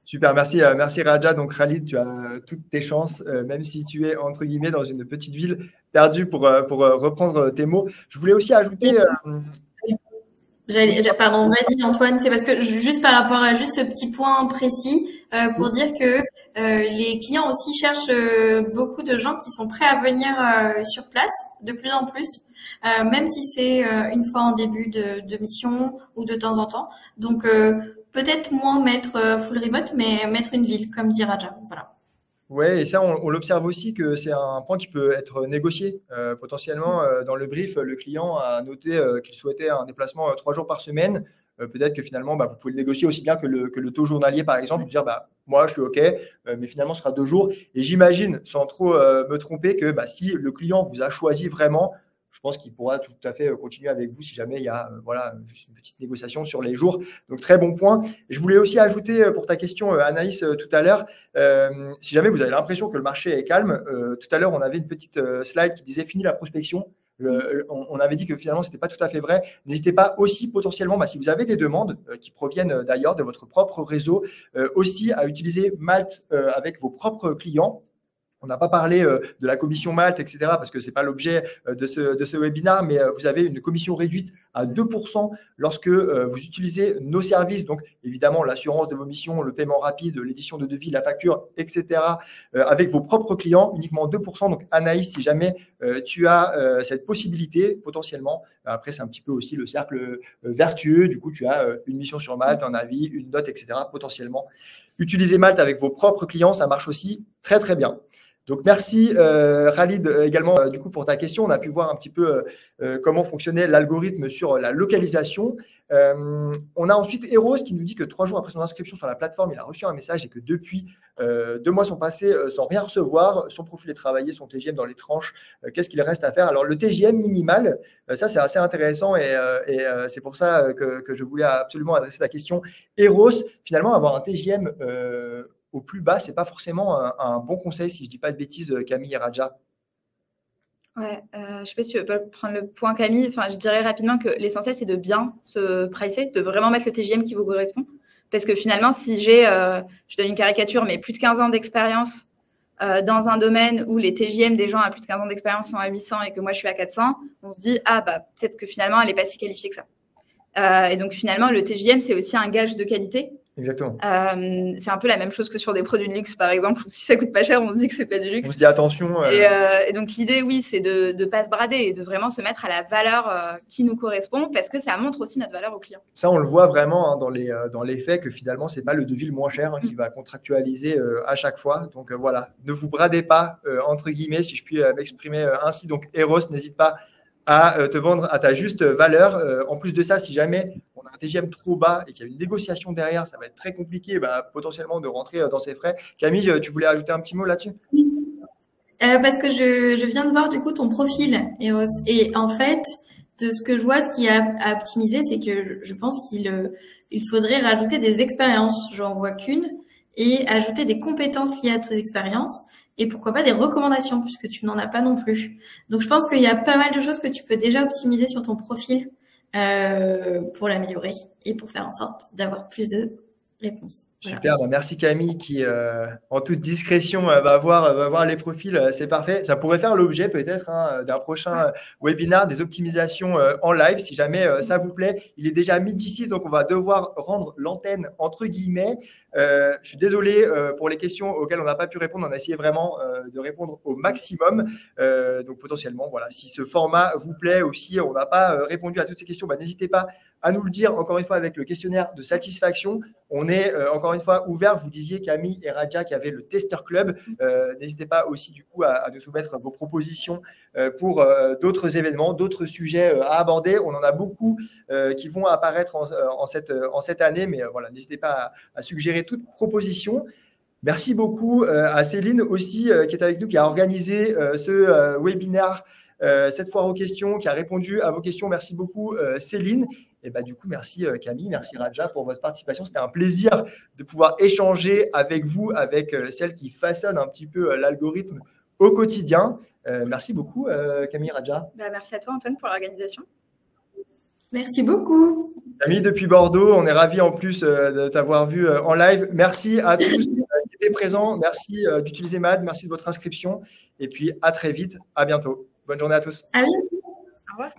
S1: Super, merci, merci Raja. Donc Khalid, tu as toutes tes chances, même si tu es entre guillemets dans une petite ville perdue pour reprendre tes mots. Je voulais aussi ajouter.
S2: Pardon, vas-y Antoine, c'est parce que juste par rapport à juste ce petit point précis, pour dire que les clients aussi cherchent beaucoup de gens qui sont prêts à venir sur place, de plus en plus, même si c'est une fois en début de mission ou de temps en temps. Donc peut-être moins mettre full remote, mais mettre une ville, comme dit Raja. Voilà.
S1: Ouais, et ça, on l'observe aussi que c'est un point qui peut être négocié. Potentiellement, dans le brief, le client a noté qu'il souhaitait un déplacement 3 jours par semaine. Peut-être que finalement, vous pouvez le négocier aussi bien que le taux journalier, par exemple, dire moi, je suis OK, mais finalement, ce sera 2 jours. Et j'imagine, sans trop me tromper, que si le client vous a choisi vraiment, je pense qu'il pourra tout à fait continuer avec vous si jamais il y a voilà, juste une petite négociation sur les jours. Donc, très bon point. Et je voulais aussi ajouter pour ta question, Anaïs, tout à l'heure, si jamais vous avez l'impression que le marché est calme, tout à l'heure, on avait une petite slide qui disait « Fini la prospection ». On avait dit que finalement, ce n'était pas tout à fait vrai. N'hésitez pas aussi potentiellement, si vous avez des demandes qui proviennent d'ailleurs de votre propre réseau, aussi à utiliser Malte avec vos propres clients. On n'a pas parlé de la commission Malte, etc., parce que ce n'est pas l'objet de ce webinaire, mais vous avez une commission réduite à 2% lorsque vous utilisez nos services. Donc, évidemment, l'assurance de vos missions, le paiement rapide, l'édition de devis, la facture, etc., avec vos propres clients, uniquement 2%. Donc, Anaïs, si jamais tu as cette possibilité, potentiellement, après, c'est un petit peu aussi le cercle vertueux. Du coup, tu as une mission sur Malte, un avis, une note, etc., potentiellement. Utiliser Malte avec vos propres clients, ça marche aussi très, très bien. Donc, merci Khalid également du coup pour ta question. On a pu voir un petit peu comment fonctionnait l'algorithme sur la localisation. On a ensuite Eros qui nous dit que 3 jours après son inscription sur la plateforme, il a reçu un message et que depuis 2 mois sont passés sans rien recevoir. Son profil est travaillé, son TGM dans les tranches. Qu'est-ce qu'il reste à faire? Alors, le TGM minimal, ça c'est assez intéressant et c'est pour ça que je voulais absolument adresser la question. Eros, finalement, avoir un TGM au plus bas, ce n'est pas forcément un bon conseil, si je ne dis pas de bêtises, Camille et Raja.
S3: Ouais, je ne sais pas si tu veux pas prendre le point, Camille. Enfin, je dirais rapidement que l'essentiel, c'est de bien se pricer, de vraiment mettre le TGM qui vous correspond. Parce que finalement, si j'ai, je donne une caricature, mais plus de 15 ans d'expérience dans un domaine où les TGM des gens à plus de 15 ans d'expérience sont à 800 et que moi, je suis à 400, on se dit, peut-être que finalement, elle n'est pas si qualifiée que ça. Et donc, finalement, le TGM, c'est aussi un gage de qualité.
S1: Exactement.
S3: C'est un peu la même chose que sur des produits de luxe, par exemple, où si ça coûte pas cher, on se dit que c'est pas du luxe.
S1: On se dit attention.
S3: Et donc l'idée, oui, c'est de ne pas se brader et de vraiment se mettre à la valeur qui nous correspond, parce que ça montre aussi notre valeur au client.
S1: Ça, on le voit vraiment dans les faits, que finalement, c'est pas le devis le moins cher qui va contractualiser à chaque fois. Donc voilà, ne vous bradez pas, entre guillemets, si je puis m'exprimer ainsi. Donc Eros, n'hésite pas à te vendre à ta juste valeur. En plus de ça, si jamais on a un TGM trop bas et qu'il y a une négociation derrière, ça va être très compliqué potentiellement de rentrer dans ses frais. Camille, tu voulais ajouter un petit mot là-dessus?
S2: Parce que je viens de voir du coup ton profil, Eros. Et en fait, de ce que je vois, ce qui est à optimiser, c'est que je pense qu'il faudrait rajouter des expériences. J'en vois qu'une. Et ajouter des compétences liées à tes expériences. Et pourquoi pas des recommandations, puisque tu n'en as pas non plus. Donc, je pense qu'il y a pas mal de choses que tu peux déjà optimiser sur ton profil pour l'améliorer et pour faire en sorte d'avoir plus de réponses.
S1: Super, bah merci Camille qui, en toute discrétion, va voir les profils, c'est parfait. Ça pourrait faire l'objet peut-être d'un prochain webinaire, des optimisations en live, si jamais ça vous plaît. Il est déjà 12h06, donc on va devoir rendre l'antenne entre guillemets. Je suis désolé pour les questions auxquelles on n'a pas pu répondre. On a essayé vraiment de répondre au maximum. Donc potentiellement, voilà, si ce format vous plaît ou si on n'a pas répondu à toutes ces questions, bah, n'hésitez pas à nous le dire encore une fois avec le questionnaire de satisfaction. On est encore une fois ouvert. Vous disiez Camille et Radja qui avaient le Tester Club. N'hésitez pas aussi du coup à nous soumettre vos propositions pour d'autres événements, d'autres sujets à aborder. On en a beaucoup qui vont apparaître en cette année, mais voilà, n'hésitez pas à suggérer toute proposition. Merci beaucoup à Céline aussi qui est avec nous, qui a organisé ce webinaire, cette foire aux questions, qui a répondu à vos questions. Merci beaucoup Céline. Et bah, du coup, merci Camille, merci Radja pour votre participation. C'était un plaisir de pouvoir échanger avec vous, avec celle qui façonne un petit peu l'algorithme au quotidien. Merci beaucoup Camille, Radja.
S3: Bah, merci à toi Antoine pour l'organisation.
S2: Merci beaucoup.
S1: Camille depuis Bordeaux, on est ravis en plus de t'avoir vu en live. Merci à tous qui étaient présents. Merci d'utiliser Malte, merci de votre inscription. Et puis à très vite, à bientôt. Bonne journée à tous.
S2: À bientôt.
S3: Au revoir.